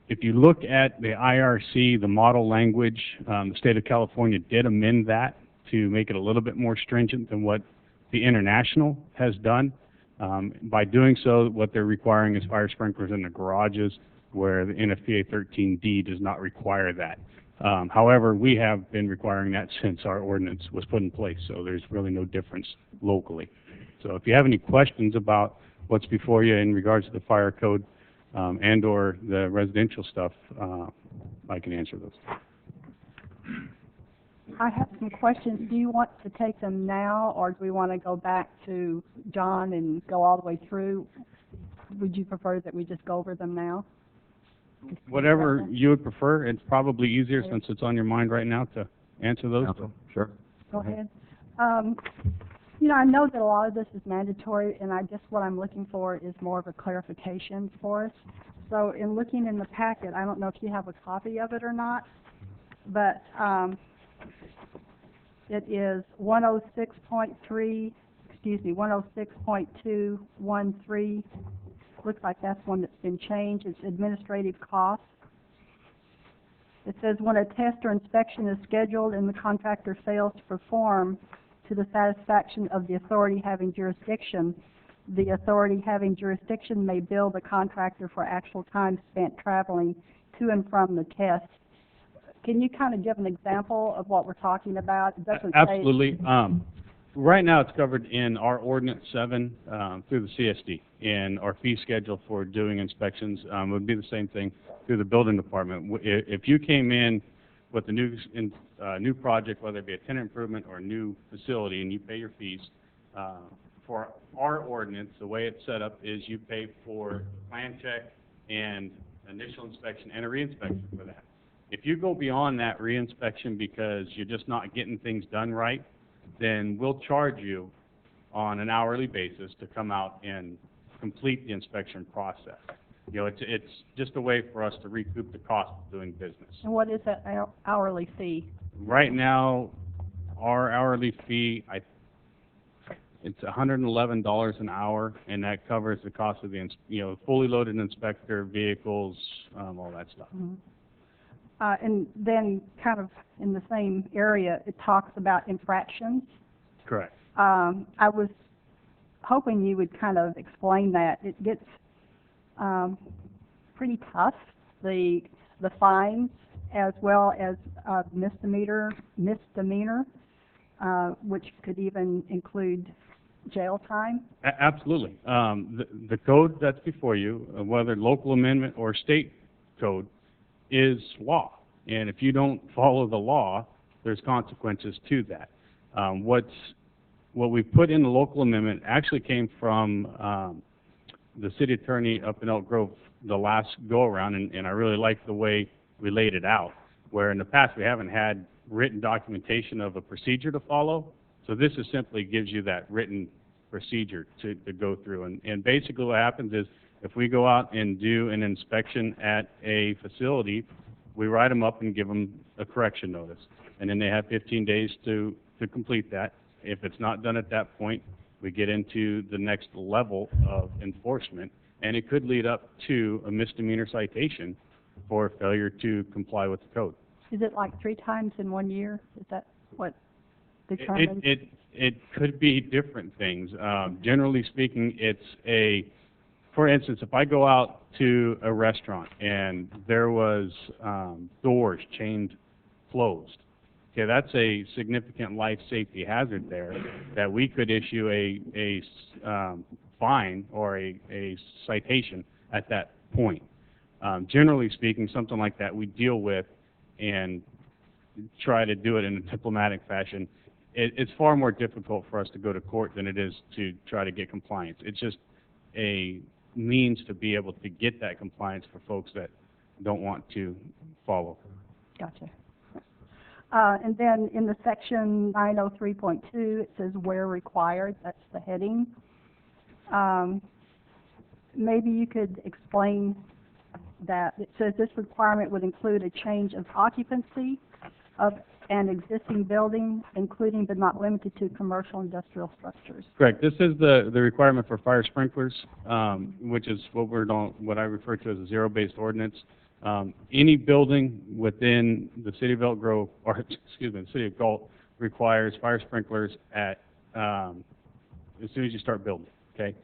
if you look at the IRC, the model language, the state of California did amend that to make it a little bit more stringent than what the international has done. By doing so, what they're requiring is fire sprinklers in the garages, where the NFPA 13D does not require that. However, we have been requiring that since our ordinance was put in place, so there's really no difference locally. So if you have any questions about what's before you in regards to the fire code, and/or the residential stuff, I can answer those. I have some questions. Do you want to take them now, or do we want to go back to John and go all the way through? Would you prefer that we just go over them now? Whatever you would prefer. It's probably easier since it's on your mind right now to answer those. Sure. Go ahead. You know, I know that a lot of this is mandatory, and what I'm looking for is more of a clarification for us. So in looking in the packet, I don't know if you have a copy of it or not, but it is 106.213. Looks like that's one that's been changed. It's administrative costs. It says when a test or inspection is scheduled and the contractor fails to perform to the satisfaction of the authority having jurisdiction, the authority having jurisdiction may bill the contractor for actual time spent traveling to and from the test. Can you kind of give an example of what we're talking about? It doesn't Absolutely. Right now, it's covered in our Ordinance 7 through the CSD, and our fee schedule for doing inspections would be the same thing through the building department. If you came in with a new project, whether it be a tenant improvement or a new facility, and you pay your fees, for our ordinance, the way it's set up is you pay for plan check and initial inspection and a reinspection for that. If you go beyond that reinspection because you're just not getting things done right, then we'll charge you on an hourly basis to come out and complete the inspection process. You know, it's just a way for us to recoup the cost of doing business. And what is that hourly fee? Right now, our hourly fee, it's $111 an hour, and that covers the cost of the, fully loaded inspector, vehicles, all that stuff. Mm-hmm. And then kind of in the same area, it talks about infractions. Correct. I was hoping you would kind of explain that. It gets pretty tough, the fines as well as misdemeanor, which could even include jail time. Absolutely. The code that's before you, whether local amendment or state code, is law. And if you don't follow the law, there's consequences to that. What we put in the local amendment actually came from the city attorney up in Elk Grove the last go-around, and I really like the way we laid it out, where in the past we haven't had written documentation of a procedure to follow. So this is simply gives you that written procedure to go through. And basically what happens is if we go out and do an inspection at a facility, we write them up and give them a correction notice. And then they have 15 days to complete that. If it's not done at that point, we get into the next level of enforcement, and it could lead up to a misdemeanor citation for failure to comply with the code. Is it like 3 times in 1 year? Is that what determines? It could be different things. Generally speaking, it's for instance, if I go out to a restaurant and there was doors chained closed, okay, that's a significant life safety hazard there that we could issue a fine or a citation at that point. Generally speaking, something like that we deal with and try to do it in a diplomatic fashion. It's far more difficult for us to go to court than it is to try to get compliance. It's just a means to be able to get that compliance for folks that don't want to follow. Gotcha. And then in the section 903.2, it says where required. That's the heading. Maybe you could explain that. It says this requirement would include a change of occupancy of an existing building, including but not limited to commercial industrial structures. Correct. This is the requirement for fire sprinklers, which is what I refer to as a zero-based ordinance. Any building within the city of Elk Grove, or excuse me, the city of Galt, requires fire sprinklers at as soon as you start building. Okay.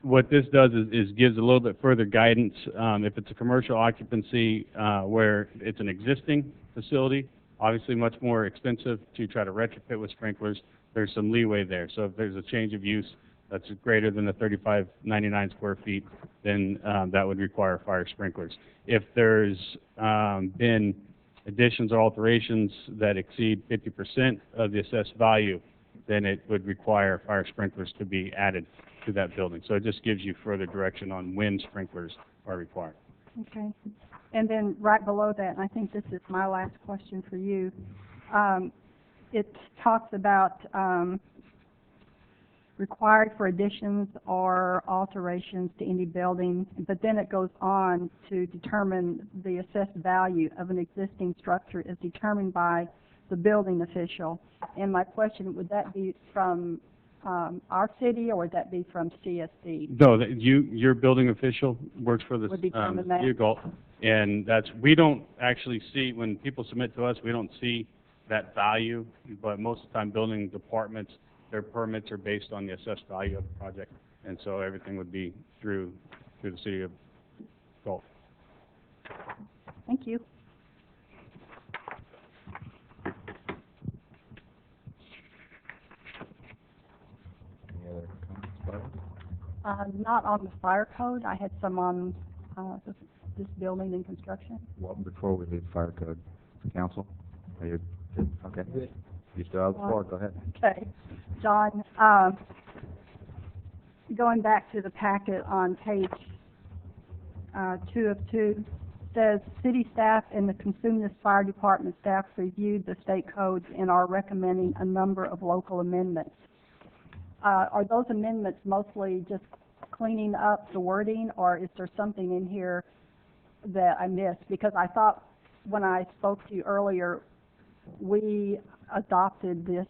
What this does is gives a little bit further guidance. If it's a commercial occupancy where it's an existing facility, obviously much more expensive to try to retrofit with sprinklers. There's some leeway there. So if there's a change of use, that's greater than the 3599 square feet, then that would require fire sprinklers. If there's been additions or alterations that exceed 50% of the assessed value, then it would require fire sprinklers to be added to that building. So it just gives you further direction on when sprinklers are required. Okay. And then right below that, and I think this is my last question for you, it talks about required for additions or alterations to any building, but then it goes on to determine the assessed value of an existing structure is determined by the building official. And my question, would that be from our city, or would that be from CSD? No, your building official works for the Would determine that? Galt, and we don't actually see, when people submit to us, we don't see that value, but most of the time building departments, their permits are based on the assessed value of the project, and so everything would be through the city of Galt. Thank you. Any other comments, Barbara? Not on the fire code. I had some on this building and construction. Well, before we leave fire code, council, are you good? Okay. You still have the floor, go ahead. Okay. John, going back to the packet on page 2 of 2, says city staff and the Consumnes Fire Department staff reviewed the state codes and are recommending a number of local amendments. Are those amendments mostly just cleaning up the wording, or is there something in here that I missed? Because I thought when I spoke to you earlier, we adopted this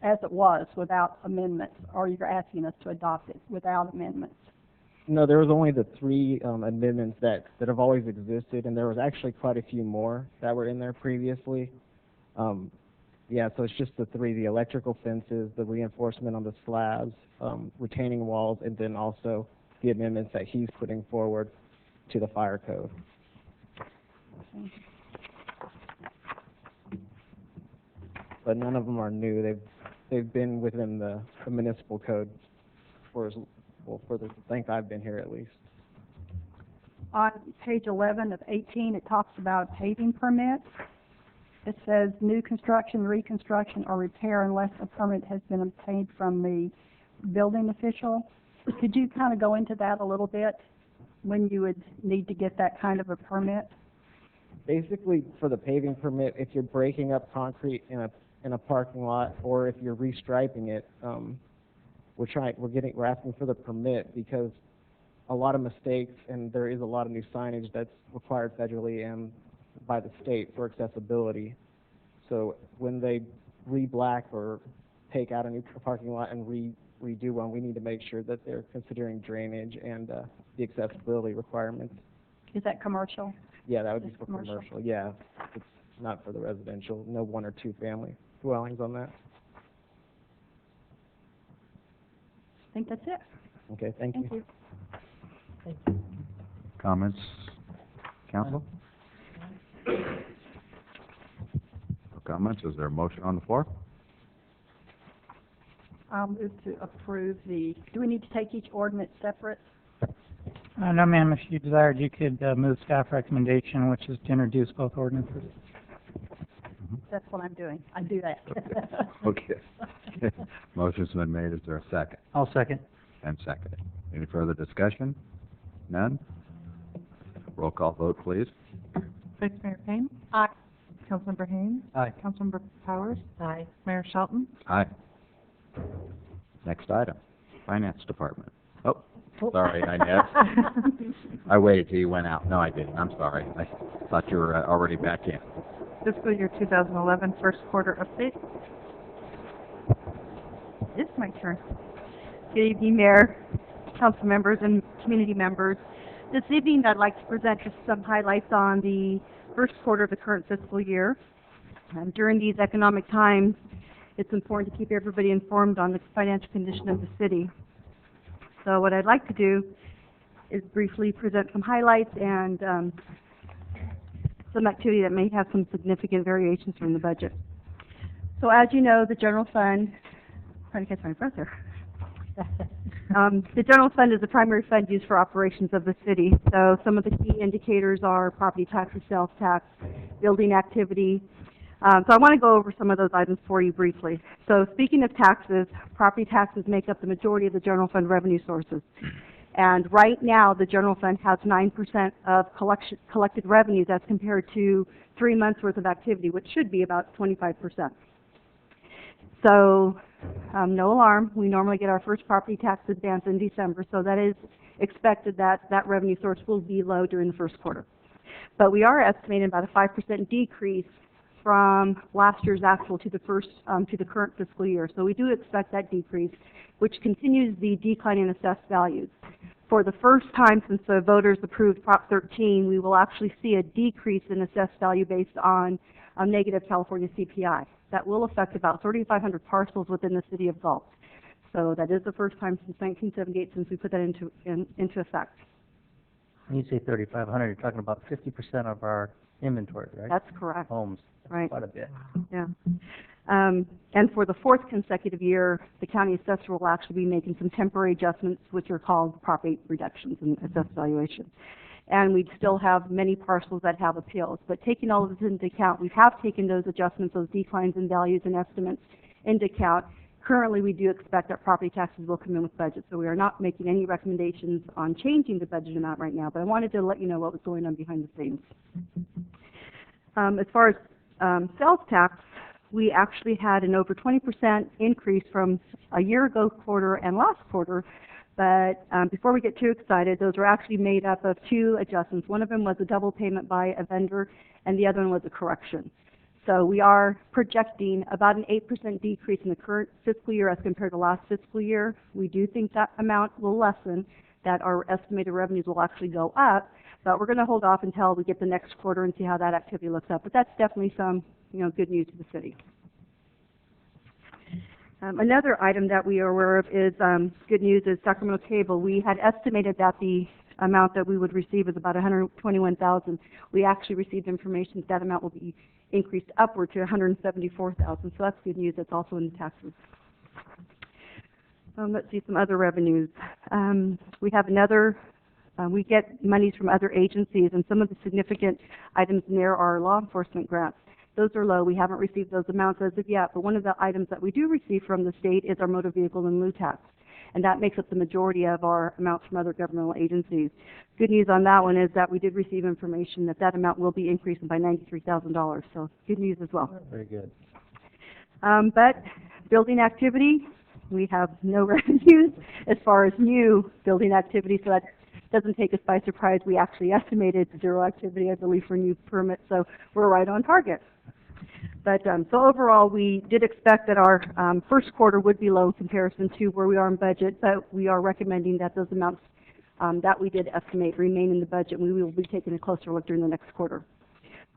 as it was without amendments, or you're asking us to adopt it without amendments? No, there was only the 3 amendments that have always existed, and there was actually quite a few more that were in there previously. Yeah, so it's just the 3, the electrical fences, the reinforcement on the slabs, retaining walls, and then also the amendments that he's putting forward to the fire code. But none of them are new. They've been within the municipal code for the length I've been here, at least. On page 11 of 18, it talks about paving permits. It says new construction, reconstruction, or repair unless a permit has been obtained from the building official. Could you kind of go into that a little bit, when you would need to get that kind of a permit? Basically, for the paving permit, if you're breaking up concrete in a parking lot, or if you're restriping it, we're asking for the permit because a lot of mistakes, and there is a lot of new signage that's required federally and by the state for accessibility. So when they re-black or take out a new parking lot and redo one, we need to make sure that they're considering drainage and the accessibility requirements. Is that commercial? Yeah, that would be for commercial. Yeah, it's not for the residential. No 1 or 2 family dwellings on that. I think that's it. Okay, thank you. Comments, council? No comments, is there a motion on the floor? I'll move to approve do we need to take each ordinance separate? No, ma'am, if you desired, you could move staff recommendation, which is to introduce both ordinances. That's what I'm doing. I do that. Okay. Motion's been made, is there a second? I'll second. And seconded. Any further discussion? None? Roll call vote, please. Vice Mayor Payne? Aye. Councilmember Haynes? Aye. Councilmember Powers? Aye. Mayor Shelton? Aye. Next item, Finance Department. Oh, sorry, Inez. I waited till you went out. No, I didn't. I'm sorry. I thought you were already back in. Fiscal year 2011 first quarter update. It's my turn. Good evening, Mayor, council members, and community members. This evening, I'd like to present just some highlights on the first quarter of the current fiscal year. During these economic times, it's important to keep everybody informed on the financial condition of the city. So what I'd like to do is briefly present some highlights and some activity that may have some significant variations from the budget. So as you know, the general fund, trying to catch my breath there. The general fund is the primary fund used for operations of the city. So some of the key indicators are property taxes, sales tax, building activity. So I want to go over some of those items for you briefly. So speaking of taxes, property taxes make up the majority of the general fund revenue sources. And right now, the general fund has 9% of collected revenues as compared to 3 months worth of activity, which should be about 25%. So, no alarm. We normally get our first property tax advance in December, so that is expected that that revenue source will be low during the first quarter. But we are estimating about a 5% decrease from last year's actual to the current fiscal year. So we do expect that decrease, which continues the decline in assessed values. For the first time since the voters approved Prop 13, we will actually see a decrease in assessed value based on negative California CPI. That will affect about 3,500 parcels within the city of Galt. So that is the first time since 1978 since we put that into effect. When you say 3,500, you're talking about 50% of our inventory, right? That's correct. Homes. That's right. Quite a bit. Yeah. And for the fourth consecutive year, the county assessor will actually be making some temporary adjustments, which are called Prop 8 reductions in assessed valuation. And we still have many parcels that have appeals. But taking all of this into account, we have taken those adjustments, those declines in values and estimates into account. Currently, we do expect that property taxes will come in with budget, so we are not making any recommendations on changing the budget amount right now, but I wanted to let you know what was going on behind the scenes. As far as sales tax, we actually had an over 20% increase from a year ago quarter and last quarter, but before we get too excited, those were actually made up of two adjustments. One of them was a double payment by a vendor, and the other one was a correction. So we are projecting about an 8% decrease in the current fiscal year as compared to last fiscal year. We do think that amount will lessen, that our estimated revenues will actually go up, but we're going to hold off until we get the next quarter and see how that activity looks up. But that's definitely some, good news to the city. Another item that we are aware of is good news is Sacramento Cable. We had estimated that the amount that we would receive is about $121,000. We actually received information that amount will be increased upward to $174,000. So that's good news. That's also in the taxes. Let's see some other revenues. We have another. We get monies from other agencies, and some of the significant items in there are law enforcement grants. Those are low. We haven't received those amounts as of yet, but one of the items that we do receive from the state is our motor vehicle and lieu tax, and that makes up the majority of our amounts from other governmental agencies. Good news on that one is that we did receive information that that amount will be increasing by $93,000, so good news as well. Very good. But building activity, we have no revenues as far as new building activity, so that doesn't take us by surprise. We actually estimated zero activity, I believe, for new permits, so we're right on target. But so overall, we did expect that our first quarter would be low in comparison to where we are in budget, but we are recommending that those amounts that we did estimate remain in the budget, and we will be taking a closer look during the next quarter.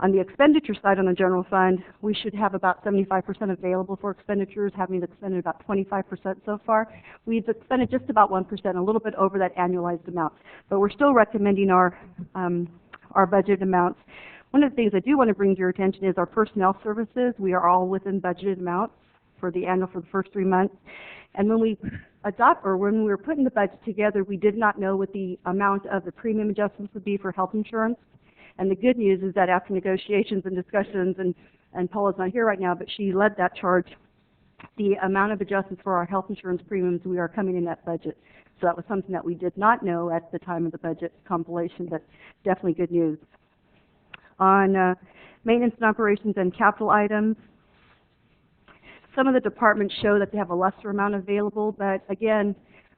On the expenditure side on the general fund, we should have about 75% available for expenditures, having expended about 25% so far. We've expended just about 1%, a little bit over that annualized amount, but we're still recommending our budget amounts. One of the things I do want to bring to your attention is our personnel services. We are all within budgeted amounts for the annual for the first 3 months. And when we when we were putting the budget together, we did not know what the amount of the premium adjustments would be for health insurance. And the good news is that after negotiations and discussions, and Paula's not here right now, but she led that charge, the amount of adjustments for our health insurance premiums, we are coming in that budget. So that was something that we did not know at the time of the budget compilation, but definitely good news. On maintenance and operations and capital items, some of the departments show that they have a lesser amount available, but again,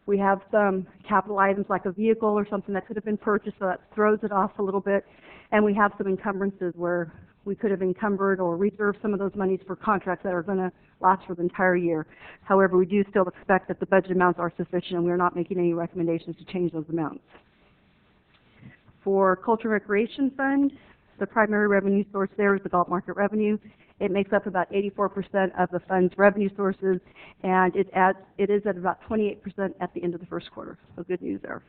we have some capital items like a vehicle or something that could have been purchased, so that throws it off a little bit. And we have some encumbrances where we could have encumbered or reserved some of those monies for contracts that are going to last for the entire year. However, we do still expect that the budget amounts are sufficient, and we're not making any recommendations to change those amounts. For Culture and Recreation Fund, the primary revenue source there is the Galt market revenue. It makes up about 84% of the fund's revenue sources, and it is at about 28% at the end of the first quarter. So good news there.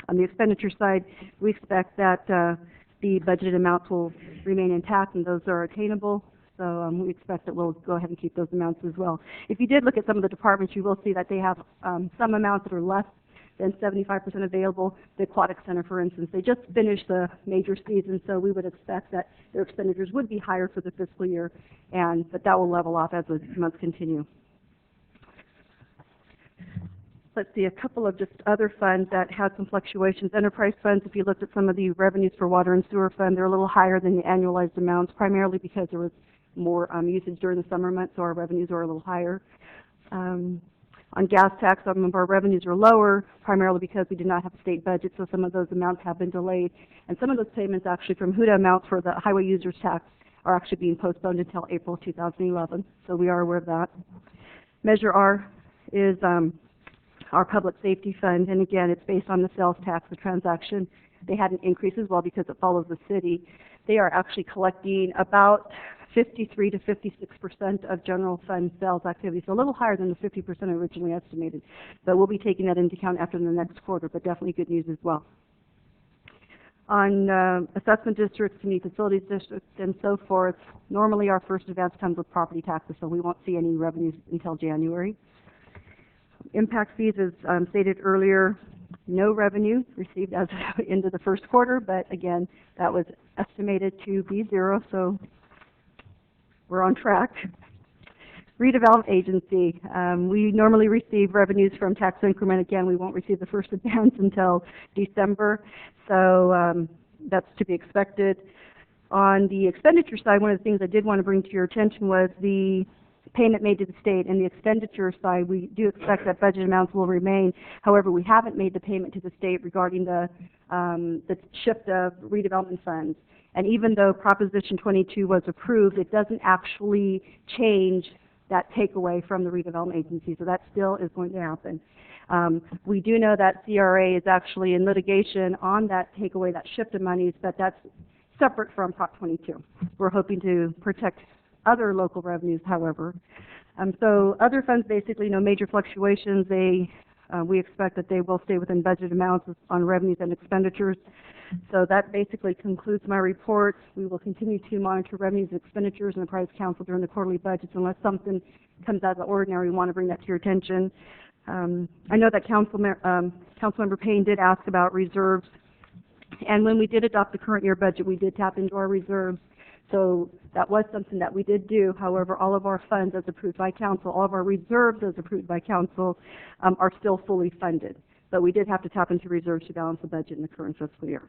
On the expenditure side, we expect that the budgeted amounts will remain intact, and those are attainable. So we expect that we'll go ahead and keep those amounts as well. If you did look at some of the departments, you will see that they have some amounts that are less than 75% available. The Aquatic Center, for instance, they just finished the major season, so we would expect that their expenditures would be higher for the fiscal year, but that will level off as the months continue. Let's see, a couple of just other funds that had some fluctuations. Enterprise funds, if you looked at some of the revenues for water and sewer fund, they're a little higher than the annualized amounts, primarily because there was more usage during the summer months, so our revenues are a little higher. On gas tax, some of our revenues are lower, primarily because we did not have a state budget, so some of those amounts have been delayed. And some of those payments actually from HUDA amounts for the highway users tax are actually being postponed until April 2011, so we are aware of that. Measure R is our public safety fund, and again, it's based on the sales tax, the transaction. They had an increase as well because it follows the city. They are actually collecting about 53 to 56% of general fund sales activity, so a little higher than the 50% originally estimated. But we'll be taking that into account after the next quarter, but definitely good news as well. On assessment districts, community facilities districts, and so forth, normally our first advance comes with property taxes, so we won't see any revenues until January. Impact fees, as stated earlier, no revenue received as of into the first quarter, but again, that was estimated to be zero, so we're on track. Redevelopment agency, we normally receive revenues from tax increment. Again, we won't receive the first advance until December, so that's to be expected. On the expenditure side, one of the things I did want to bring to your attention was the payment made to the state. And the expenditure side, we do expect that budget amounts will remain. However, we haven't made the payment to the state regarding the shift of redevelopment funds. And even though Proposition 22 was approved, it doesn't actually change that takeaway from the redevelopment agency. So that still is going to happen. We do know that CRA is actually in litigation on that takeaway, that shift of monies, but that's separate from Prop 22. We're hoping to protect other local revenues, however. So other funds, basically no major fluctuations. We expect that they will stay within budget amounts on revenues and expenditures. So that basically concludes my report. We will continue to monitor revenues and expenditures in the Price Council during the quarterly budgets unless something comes out of the ordinary. We want to bring that to your attention. I know that Councilmember Payne did ask about reserves. And when we did adopt the current year budget, we did tap into our reserves. So that was something that we did do. However, all of our funds as approved by council, all of our reserves as approved by council are still fully funded. But we did have to tap into reserves to balance the budget in the current fiscal year.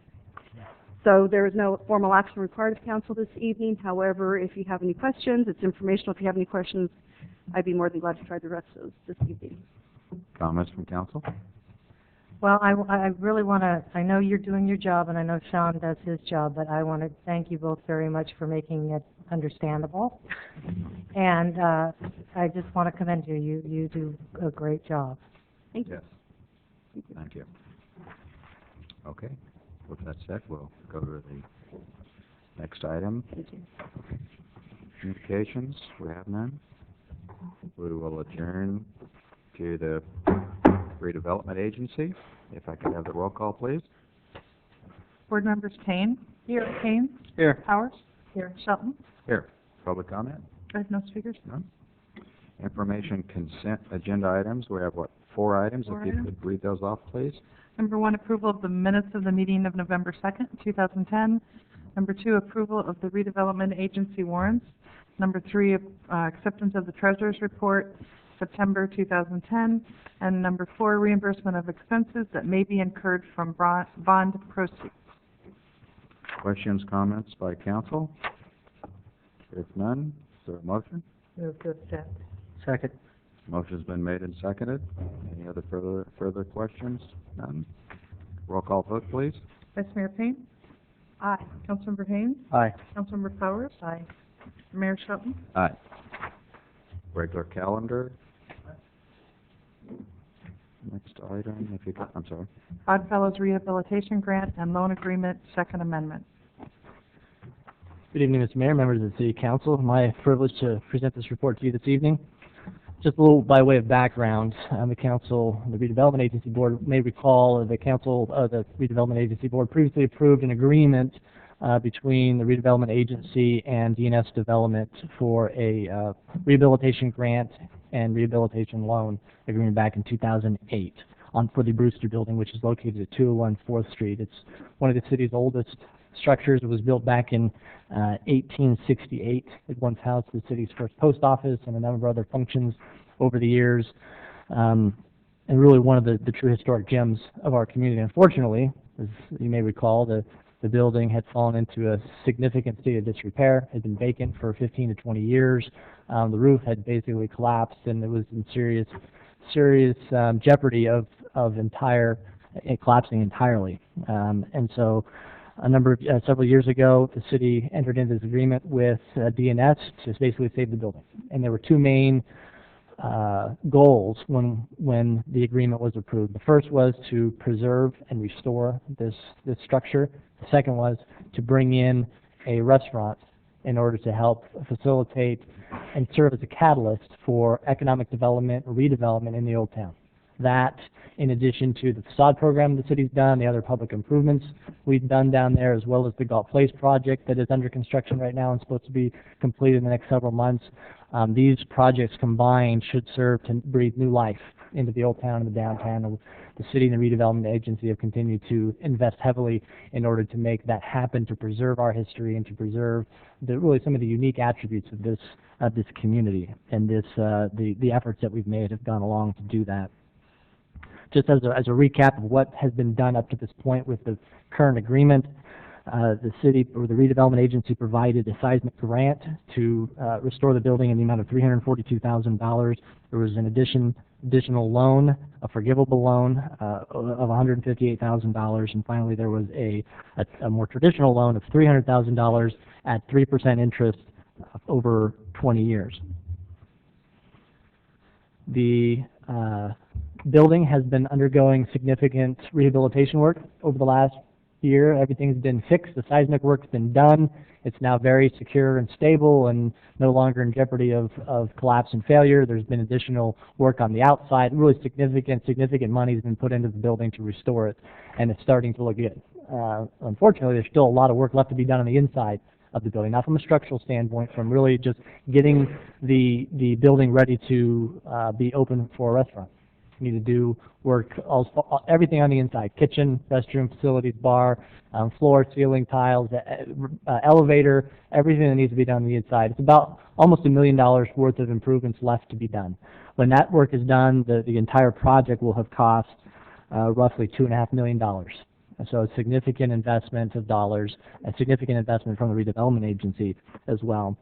So there is no formal action required of council this evening. However, if you have any questions, it's informational. If you have any questions, I'd be more than glad to try the rest of those this evening. Comments from council? Well, I really want to, I know you're doing your job, and I know Sean does his job, but I want to thank you both very much for making it understandable. And I just want to commend you. You do a great job. Thank you. Yes. Thank you. Okay. With that said, we'll go to the next item. Thank you. Communications, we have none. We will adjourn to the Redevelopment Agency. If I could have the roll call, please. Board members Payne. Here. Payne. Here. Powers. Here. Shelton. Here. Public comment? I have no speakers. None. Information consent agenda items. We have, what, 4 items? Four If you items. could read those off, please. Number 1, approval of the minutes of the meeting of November 2nd, 2010. Number 2, approval of the redevelopment agency warrants. Number 3, acceptance of the treasurer's report, September 2010. And number 4, reimbursement of expenses that may be incurred from bond proceeds. Questions, comments by council? If none, is there a motion? Move to accept. Second. Motion's been made and seconded. Any other further questions? None. Roll call vote, please. Vice Mayor Payne. Aye. Councilmember Haynes. Aye. Councilmember Powers. Aye. Mayor Shelton. Aye. Regular calendar. Next item, if you could, I'm sorry. Oddfellows Rehabilitation Grant and Loan Agreement, Second Amendment. Good evening, Mr. Mayor, members of the City Council. My privilege to present this report to you this evening. Just a little by way of background, the Redevelopment Agency Board may recall the Redevelopment Agency Board previously approved an agreement between the redevelopment agency and DNS Development for a rehabilitation grant and rehabilitation loan agreement back in 2008 for the Brewster Building, which is located at 201 4th Street. It's one of the city's oldest structures. It was built back in 1868. It once housed the city's first post office and a number of other functions over the years, and really one of the true historic gems of our community. Unfortunately, as you may recall, the building had fallen into a significant state of disrepair, had been vacant for 15 to 20 years. The roof had basically collapsed, and it was in serious jeopardy of collapsing entirely. And so several years ago, the city entered into this agreement with DNS to basically save the building. And there were two main goals when the agreement was approved. The first was to preserve and restore this structure. The second was to bring in a restaurant in order to help facilitate and serve as a catalyst for economic development or redevelopment in the Old Town. That, in addition to the facade program the city's done, the other public improvements we've done down there, as well as the Galt Place project that is under construction right now and supposed to be completed in the next several months. These projects combined should serve to breathe new life into the Old Town and the downtown. And the city and the redevelopment agency have continued to invest heavily in order to make that happen, to preserve our history and to preserve really some of the unique attributes of this community. And the efforts that we've made have gone along to do that. Just as a recap of what has been done up to this point with the current agreement, the city or the redevelopment agency provided a seismic grant to restore the building in the amount of $342,000. There was an additional loan, a forgivable loan of $158,000, and finally there was a more traditional loan of $300,000 at 3% interest over 20 years. The building has been undergoing significant rehabilitation work over the last year. Everything's been fixed. The seismic work's been done. It's now very secure and stable and no longer in jeopardy of collapse and failure. There's been additional work on the outside. Really significant money has been put into the building to restore it, and it's starting to look good. Unfortunately, there's still a lot of work left to be done on the inside of the building, not from a structural standpoint, from really just getting the building ready to be open for a restaurant. We need to do work, everything on the inside: kitchen, restroom, facilities, bar, floor, ceiling, tiles, elevator, everything that needs to be done on the inside. It's about almost $1 million worth of improvements left to be done. When that work is done, the entire project will have cost roughly $2.5 million. So a significant investment of dollars, a significant investment from the redevelopment agency as well.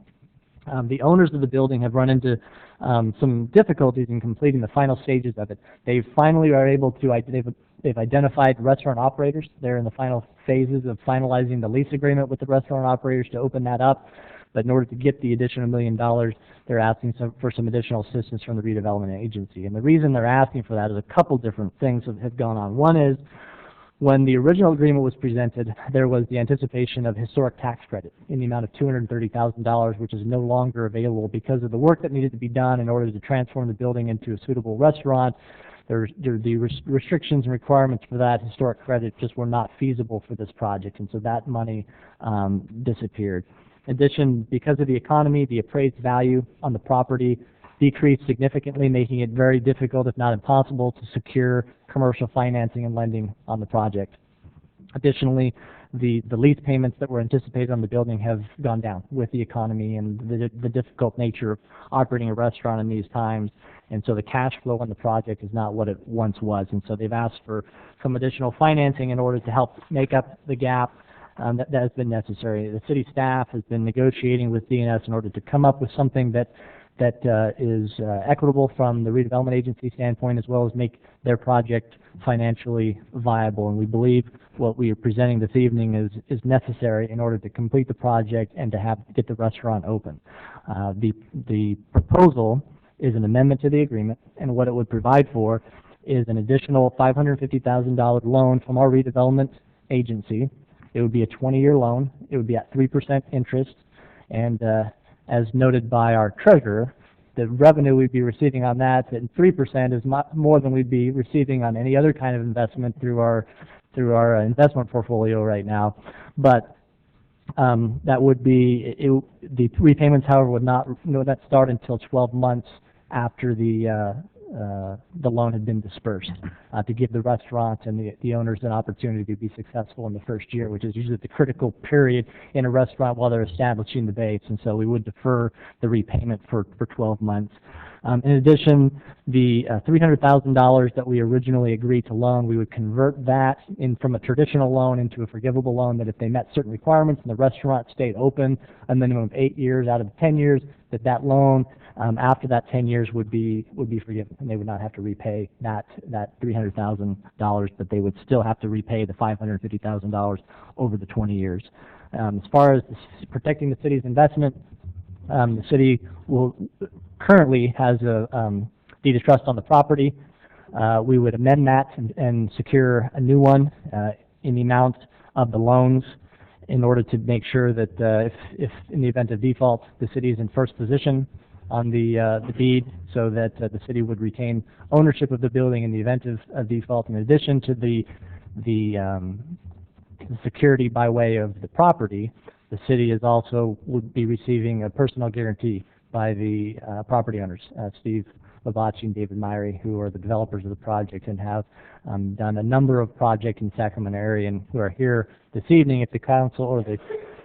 The owners of the building have run into some difficulties in completing the final stages of it. They finally are able to, they've identified restaurant operators. They're in the final phases of finalizing the lease agreement with the restaurant operators to open that up. But in order to get the additional $1 million, they're asking for some additional assistance from the redevelopment agency. And the reason they're asking for that is a couple different things have gone on. One is, when the original agreement was presented, there was the anticipation of historic tax credit in the amount of $230,000, which is no longer available because of the work that needed to be done in order to transform the building into a suitable restaurant. The restrictions and requirements for that historic credit just were not feasible for this project, and so that money disappeared. In addition, because of the economy, the appraised value on the property decreased significantly, making it very difficult, if not impossible, to secure commercial financing and lending on the project. Additionally, the lease payments that were anticipated on the building have gone down with the economy and the difficult nature of operating a restaurant in these times, and so the cash flow on the project is not what it once was, and so they've asked for some additional financing in order to help make up the gap that has been necessary. The city staff has been negotiating with DNS in order to come up with something that is equitable from the redevelopment agency standpoint, as well as make their project financially viable. And we believe what we are presenting this evening is necessary in order to complete the project and to get the restaurant open. The proposal is an amendment to the agreement, and what it would provide for is an additional $550,000 loan from our redevelopment agency. It would be a 20-year loan. It would be at 3% interest, and as noted by our treasurer, the revenue we'd be receiving on that at 3% is more than we'd be receiving on any other kind of investment through our investment portfolio right now. But That would be, the repayments, however, would not start until 12 months after the loan had been dispersed, to give the restaurant and the owners an opportunity to be successful in the first year, which is usually the critical period in a restaurant while they're establishing the base. And so we would defer the repayment for 12 months. In addition, the $300,000 that we originally agreed to loan, we would convert that from a traditional loan into a forgivable loan, that if they met certain requirements and the restaurant stayed open a minimum of 8 years out of the 10 years, that loan after that 10 years would be forgiven, and they would not have to repay that $300,000, but they would still have to repay the $550,000 over the 20 years. As far as protecting the city's investment, the city currently has a deed of trust on the property. We would amend that and secure a new one in the amount of the loans, in order to make sure that if in the event of default, the city is in first position on the deed, so that the city would retain ownership of the building in the event of default. In addition to the security by way of the property, the city is also would be receiving a personal guarantee by the property owners, Steve Lavacci and David Myrie, who are the developers of the project and have done a number of projects in the Sacramento area, and who are here this evening. If the council or the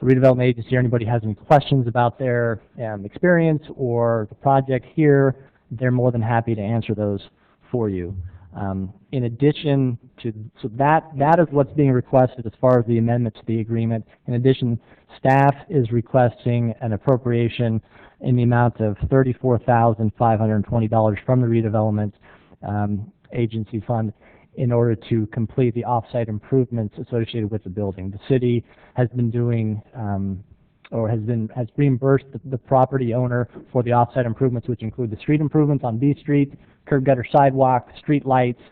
redevelopment agency or anybody has any questions about their experience or the project here, they're more than happy to answer those for you. In addition to, so that is what's being requested as far as the amendment to the agreement. In addition, staff is requesting an appropriation in the amount of $34,520 from the redevelopment agency fund in order to complete the off-site improvements associated with the building. The city has been doing has reimbursed the property owner for the off-site improvements, which include the street improvements on B Street, curb gutter sidewalk, street lights,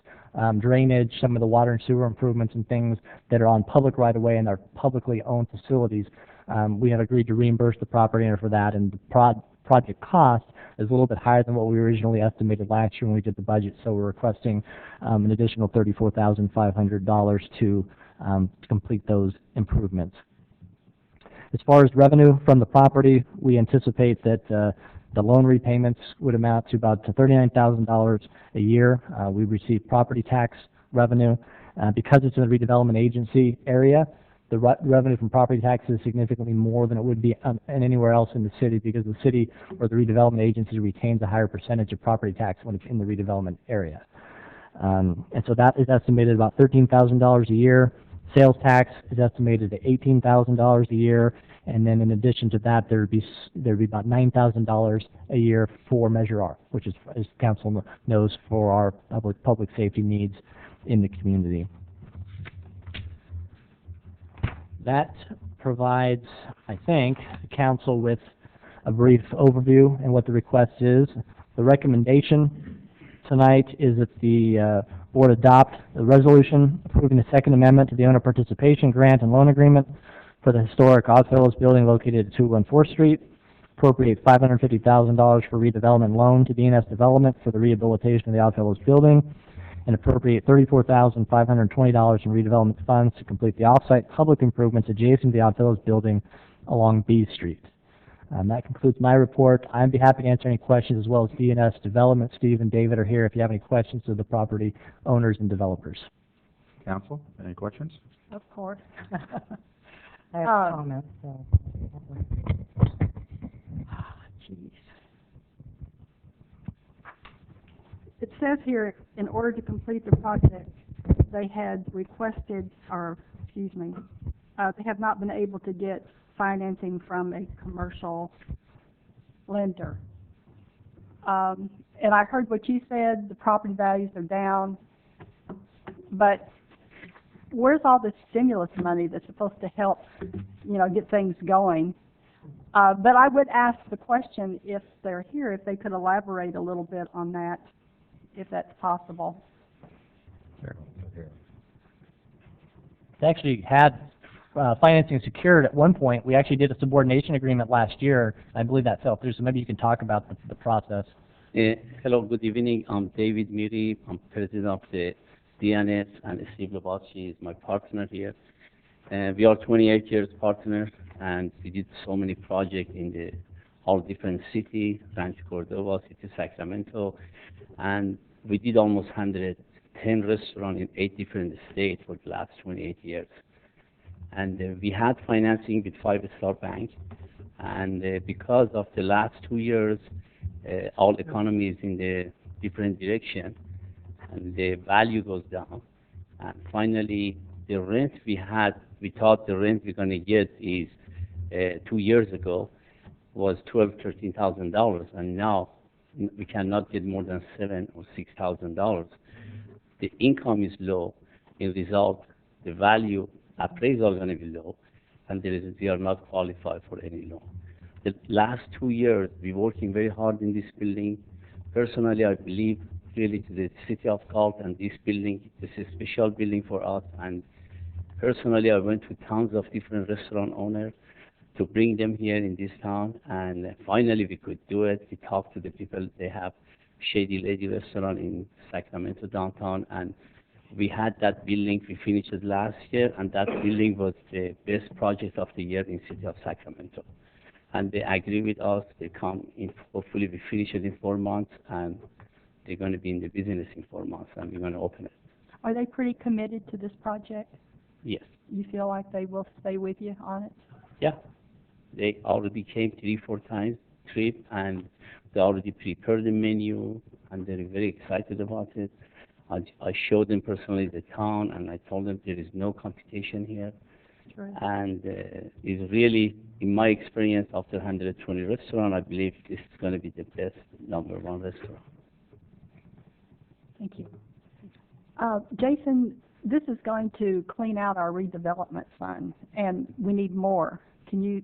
drainage, some of the water and sewer improvements and things that are on public right-of-way and are publicly owned facilities. We have agreed to reimburse the property owner for that, and the project cost is a little bit higher than what we originally estimated last year when we did the budget, so we're requesting an additional $34,500 to complete those improvements. As far as revenue from the property, we anticipate that the loan repayments would amount to about $39,000 a year. We receive property tax revenue. Because it's in the redevelopment agency area, the revenue from property tax is significantly more than it would be anywhere else in the city, because the city or the redevelopment agency retains a higher percentage of property tax when it's in the redevelopment area. And so that is estimated about $13,000 a year. Sales tax is estimated at $18,000 a year, and then in addition to that, there'd be about $9,000 a year for Measure R, which is, as council knows, for our public safety needs in the community. That provides, I think, the council with a brief overview and what the request is. The recommendation tonight is that the board adopt the resolution approving the Second Amendment to the owner participation grant and loan agreement for the historic Oddfellows building located at 214 Street, appropriate $550,000 for redevelopment loan to DNS Development for the rehabilitation of the Oddfellows building, and appropriate $34,520 in redevelopment funds to complete the off-site public improvements adjacent to the Oddfellows building along B Street. That concludes my report. I'd be happy to answer any questions, as well as DNS Development. Steve and David are here if you have any questions to the property owners and developers. Council, any questions? Of course. I have comments, so. Jeez. It says here, in order to complete the project, they had requested, or excuse me, they have not been able to get financing from a commercial lender. And I heard what you said, the property values are down, but where's all this stimulus money that's supposed to help, get things going? But I would ask the question, if they're here, if they could elaborate a little bit on that, if that's possible. Sure. They actually had financing secured at one point. We actually did a subordination agreement last year. I believe that fell through, so maybe you can talk about the process. Hello, good evening. I'm David Myrie. I'm president of the DNS, and Steve Lavacci is my partner here. We are 28 years partners, and we did so many projects in the all different cities, Rancho Cordova, City Sacramento, and we did almost 110 restaurants in 8 different states for the last 28 years. And we had financing with 5-star bank, and because of the last 2 years, all economy is in the different direction, and the value goes down. And finally, the rent we thought the rent we're going to get is 2 years ago was $12,000-13,000, and now we cannot get more than $7,000 or $6,000. The income is low. In result, the value appraisal is going to be low, and we are not qualified for any loan. The last 2 years, we're working very hard in this building. Personally, I believe really to the city of Galt and this building. This is a special building for us, and personally, I went to tons of different restaurant owners to bring them here in this town, and finally we could do it. We talked to the people. They have Shady Lady restaurant in Sacramento downtown, and we had that building. We finished it last year, and that building was the best project of the year in city of Sacramento. And they agree with us. They come in. Hopefully, we finish it in 4 months, and they're going to be in the business in 4 months, and we're going to open it. Are they pretty committed to this project? Yes. You feel like they will stay with you on it? Yeah. They already came 3-4 times trip, and they already prepared the menu, and they're very excited about it. I showed them personally the town, and I told them there is no competition here. Sure. And it's really, in my experience, after 120 restaurants, I believe this is going to be the best #1 restaurant. Thank you. Jason, this is going to clean out our redevelopment fund, and we need more. Can you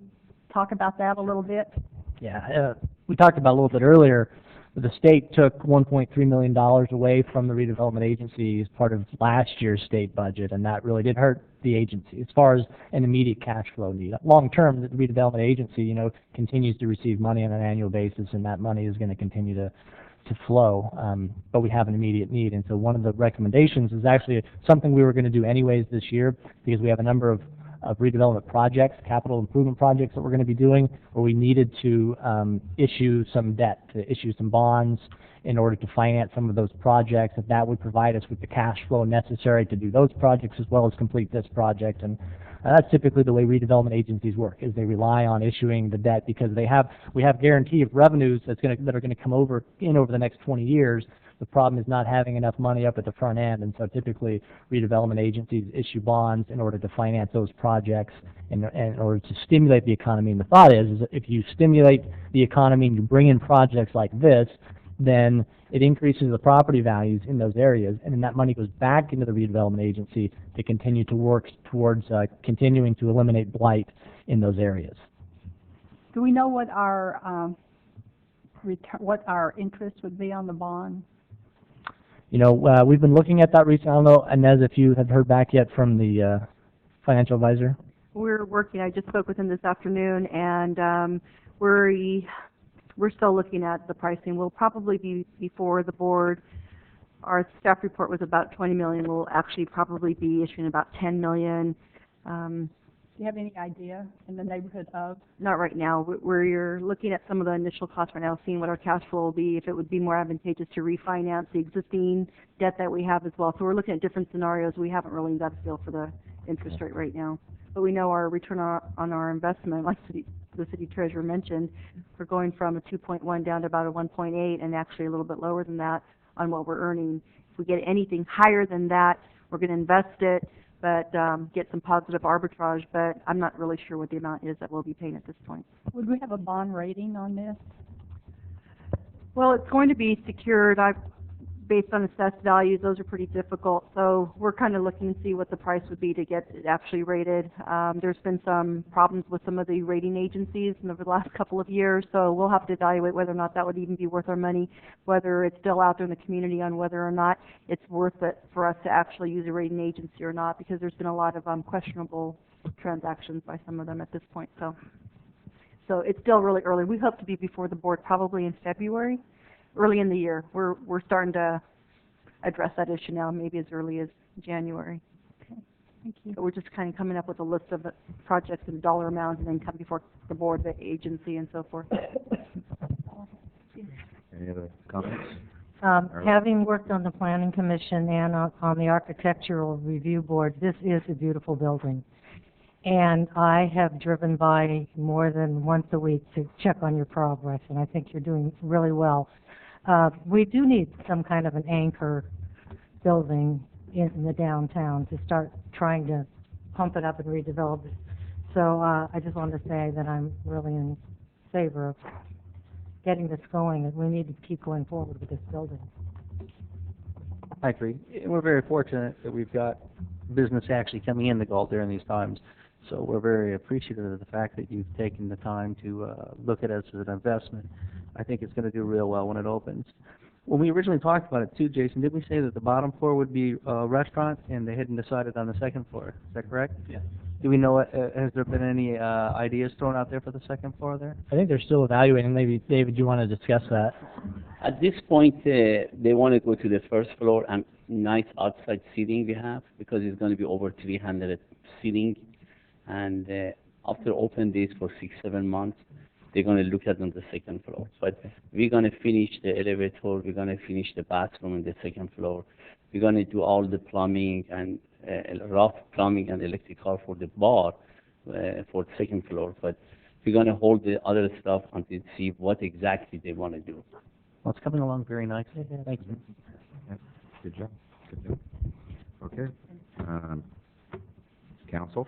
talk about that a little bit? Yeah, we talked about a little bit earlier, but the state took $1.3 million away from the redevelopment agency as part of last year's state budget, and that really did hurt the agency as far as an immediate cash flow need. Long term, the redevelopment agency, continues to receive money on an annual basis, and that money is going to continue to flow, but we have an immediate need. And so one of the recommendations is actually something we were going to do anyways this year, because we have a number of redevelopment projects, capital improvement projects that we're going to be doing, where we needed to issue some debt, to issue some bonds in order to finance some of those projects, and that would provide us with the cash flow necessary to do those projects as well as complete this project. And that's typically the way redevelopment agencies work, is they rely on issuing the debt because we have guarantee of revenues that are going to come over the next 20 years. The problem is not having enough money up at the front end, and so typically redevelopment agencies issue bonds in order to finance those projects in order to stimulate the economy. And the thought is if you stimulate the economy and you bring in projects like this, then it increases the property values in those areas, and then that money goes back into the redevelopment agency to continue to work towards continuing to eliminate blight in those areas. Do we know what our interest would be on the bond? We've been looking at that recently. I don't know, Inez, if you have heard back yet from the financial advisor? We're working. I just spoke with him this afternoon, and we're still looking at the pricing. We'll probably be before the board. Our staff report was about $20 million. We'll actually probably be issuing about $10 million. Do you have any idea in the neighborhood of? Not right now. We're looking at some of the initial costs right now, seeing what our cash flow will be, if it would be more advantageous to refinance the existing debt that we have as well. So we're looking at different scenarios. We haven't really got a feel for the interest rate right now. But we know our return on our investment, like the city treasurer mentioned, we're going from a 2.1 down to about a 1.8, and actually a little bit lower than that on what we're earning. If we get anything higher than that, we're going to invest it, but get some positive arbitrage, but I'm not really sure what the amount is that we'll be paying at this point. Would we have a bond rating on this? Well, it's going to be secured. Based on assessed values, those are pretty difficult. So we're kind of looking to see what the price would be to get it actually rated. There's been some problems with some of the rating agencies over the last couple of years, so we'll have to evaluate whether or not that would even be worth our money, whether it's still out there in the community on whether or not it's worth it for us to actually use a rating agency or not, because there's been a lot of questionable transactions by some of them at this point. So it's still really early. We hope to be before the board probably in February. Early in the year. We're starting to address that issue now, maybe as early as January. Okay. Thank you. We're just kind of coming up with a list of projects and dollar amounts and then come before the board, the agency, and so forth. Any other comments? Having worked on the planning commission and on the architectural review board, this is a beautiful building. And I have driven by more than once a week to check on your progress, and I think you're doing really well. We do need some kind of an anchor building in the downtown to start trying to pump it up and redevelop it. So I just wanted to say that I'm really in favor of getting this going, and we need to keep going forward with this building. I agree. We're very fortunate that we've got business actually coming in the Galt during these times. So we're very appreciative of the fact that you've taken the time to look at us as an investment. I think it's going to do real well when it opens. When we originally talked about it too, Jason, did we say that the bottom floor would be a restaurant and they hadn't decided on the second floor? Is that correct? Yeah. Do we know, has there been any ideas thrown out there for the second floor there? I think they're still evaluating. Maybe, David, you want to discuss that? At this point, they want to go to the first floor and nice outside seating we have because it's going to be over 300 seating. And after open days for 6-7 months, they're going to look at on the second floor. But we're going to finish the elevator, we're going to finish the bathroom on the second floor. We're going to do all the plumbing and rough plumbing and electrical for the bar for the second floor. But we're going to hold the other stuff until see what exactly they want to do. Well, it's coming along very nicely. Thank you. Yeah, good job. Good job. Okay. Council,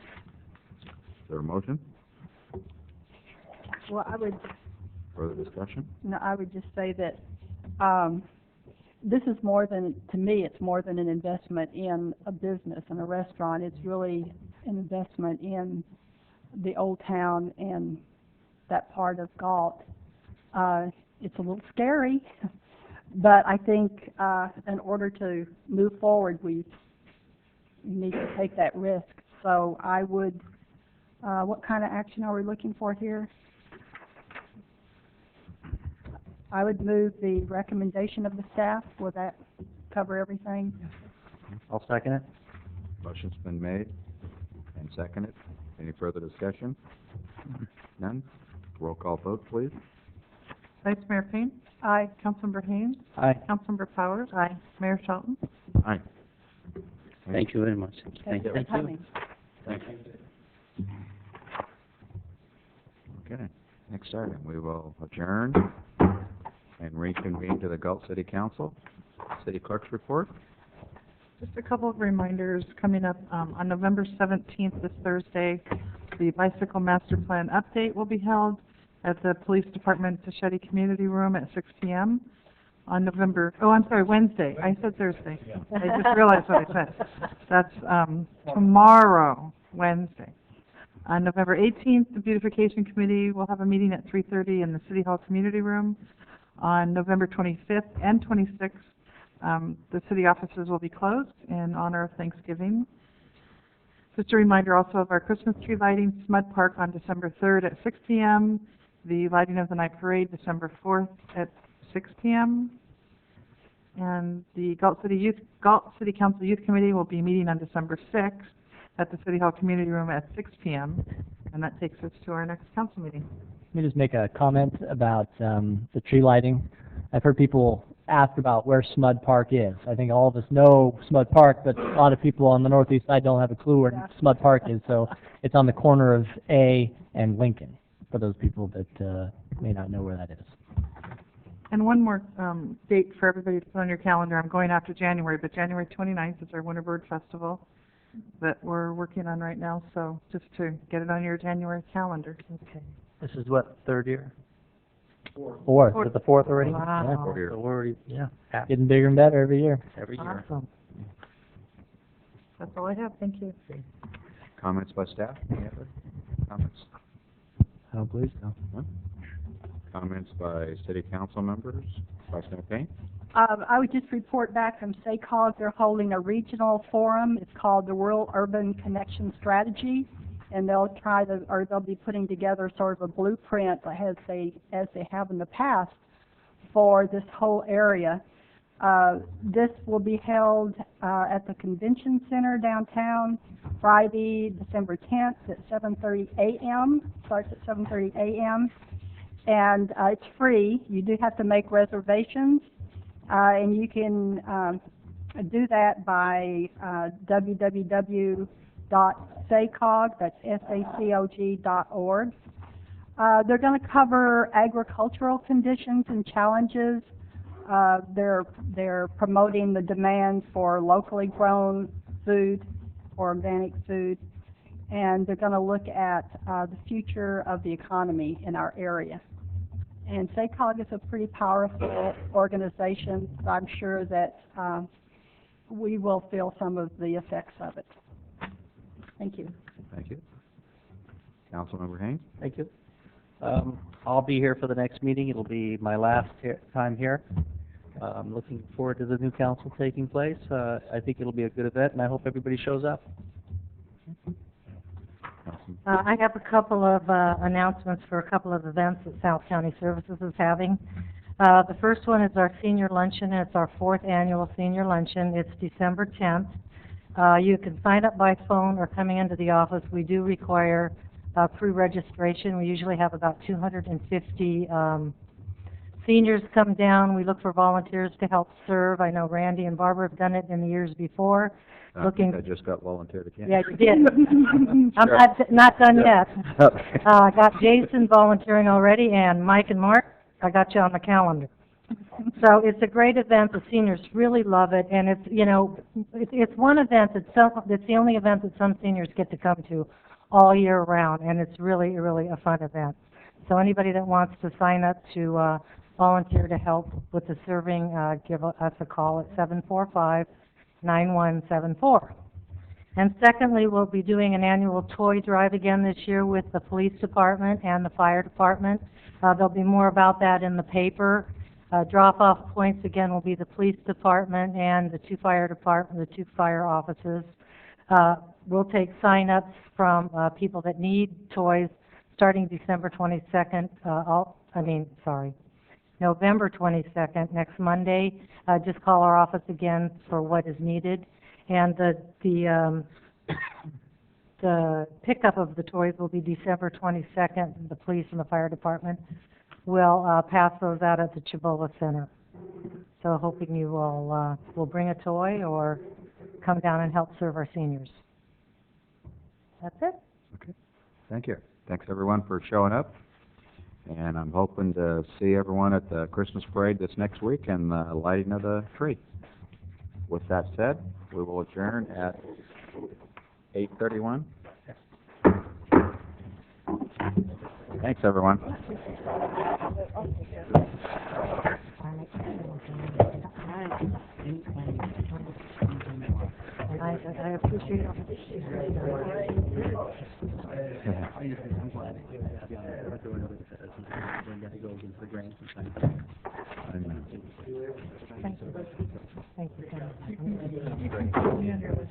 is there a motion? Well, Further discussion? I would just say that this is more than, to me, it's more than an investment in a business and a restaurant. It's really an investment in the old town and that part of Galt. It's a little scary, but I think in order to move forward, we need to take that risk. So I would, what kind of action are we looking for here? I would move the recommendation of the staff. Will that cover everything? I'll second it. Motion's been made and seconded. Any further discussion? None? Roll call vote, please. Vice Mayor Payne? Aye. Councilmember Haynes? Aye. Councilmember Powers? Aye. Mayor Shelton? Aye. Thank you very much. Thank you for coming. Thank you. Okay, next item, we will adjourn and reconvene to the Galt City Council. City Clerk's report. Just a couple of reminders coming up. On November 17th, this Thursday, the Bicycle Master Plan update will be held at the Police Department Tasheti Community Room at 6 p.m. On Wednesday. I said Thursday. I just realized what I said. That's tomorrow, Wednesday. On November 18th, the Beautification Committee will have a meeting at 3:30 in the City Hall Community Room. On November 25th and 26th, the city offices will be closed in honor of Thanksgiving. Just a reminder also of our Christmas tree lighting, Smud Park on December 3rd at 6 p.m., the Lighting of the Night Parade December 4th at 6 p.m., and the Galt City Council Youth Committee will be meeting on December 6th at the City Hall Community Room at 6 p.m., and that takes us to our next council meeting. Let me just make a comment about the tree lighting. I've heard people ask about where Smud Park is. I think all of us know Smud Park, but a lot of people on the northeast side don't have a clue where Smud Park is. So it's on the corner of A and Lincoln, for those people that may not know where that is. And one more date for everybody to put on your calendar. I'm going after January, but January 29th is our Winter Bird Festival that we're working on right now. So just to get it on your January calendar. Okay. This is what, third year? Fourth. Is it the fourth already? Wow. Yeah, so we're already, getting bigger and better every year. Every year. Awesome. That's all I have. Thank you. Comments by staff? Any other comments? I don't believe so. No? Comments by city council members? Vice Mayor Payne? I would just report back from SACOG. They're holding a regional forum. It's called the Rural Urban Connection Strategy, and they'll be putting together sort of a blueprint as they have in the past for this whole area. This will be held at the Convention Center downtown, Friday, December 10th at 7:30 a.m. Starts at 7:30 a.m. And it's free. You do have to make reservations, and you can do that by www.sacog, that's SACOG.org. They're going to cover agricultural conditions and challenges. They're promoting the demand for locally grown food, organic food, and they're going to look at the future of the economy in our area. And SACOG is a pretty powerful organization, so I'm sure that we will feel some of the effects of it. Thank you. Thank you. Councilmember Haynes? Thank you. I'll be here for the next meeting. It'll be my last time here. I'm looking forward to the new council taking place. I think it'll be a good event, and I hope everybody shows up. I have a couple of announcements for a couple of events that South County Services is having. The first one is our senior luncheon. It's our 4th annual senior luncheon. It's December 10th. You can sign up by phone or coming into the office. We do require pre-registration. We usually have about 250 seniors come down. We look for volunteers to help serve. I know Randy and Barbara have done it in the years before. I think I just got volunteered again. Yeah, you did. I'm not done yet. Okay. I got Jason volunteering already, and Mike and Mark, I got you on the calendar. So it's a great event. The seniors really love it, and it's, you know, it's one event that's the only event that some seniors get to come to all year round, and it's really, really a fun event. So anybody that wants to sign up to volunteer to help with the serving, give us a call at 745-9174. And secondly, we'll be doing an annual toy drive again this year with the police department and the fire department. There'll be more about that in the paper. Drop-off points again will be the police department and the two fire offices. We'll take sign-ups from people that need toys starting December 22nd, November 22nd, next Monday. Just call our office again for what is needed. And the pickup of the toys will be December 22nd. The police and the fire department will pass those out at the Cibola Center. So hoping you will bring a toy or come down and help serve our seniors. That's it. Okay. Thank you. Thanks everyone for showing up. And I'm hoping to see everyone at the Christmas parade this next week and the lighting of the tree. With that said, we will adjourn at 8:31. Thanks, everyone. I appreciate it. Thank you. Thank you.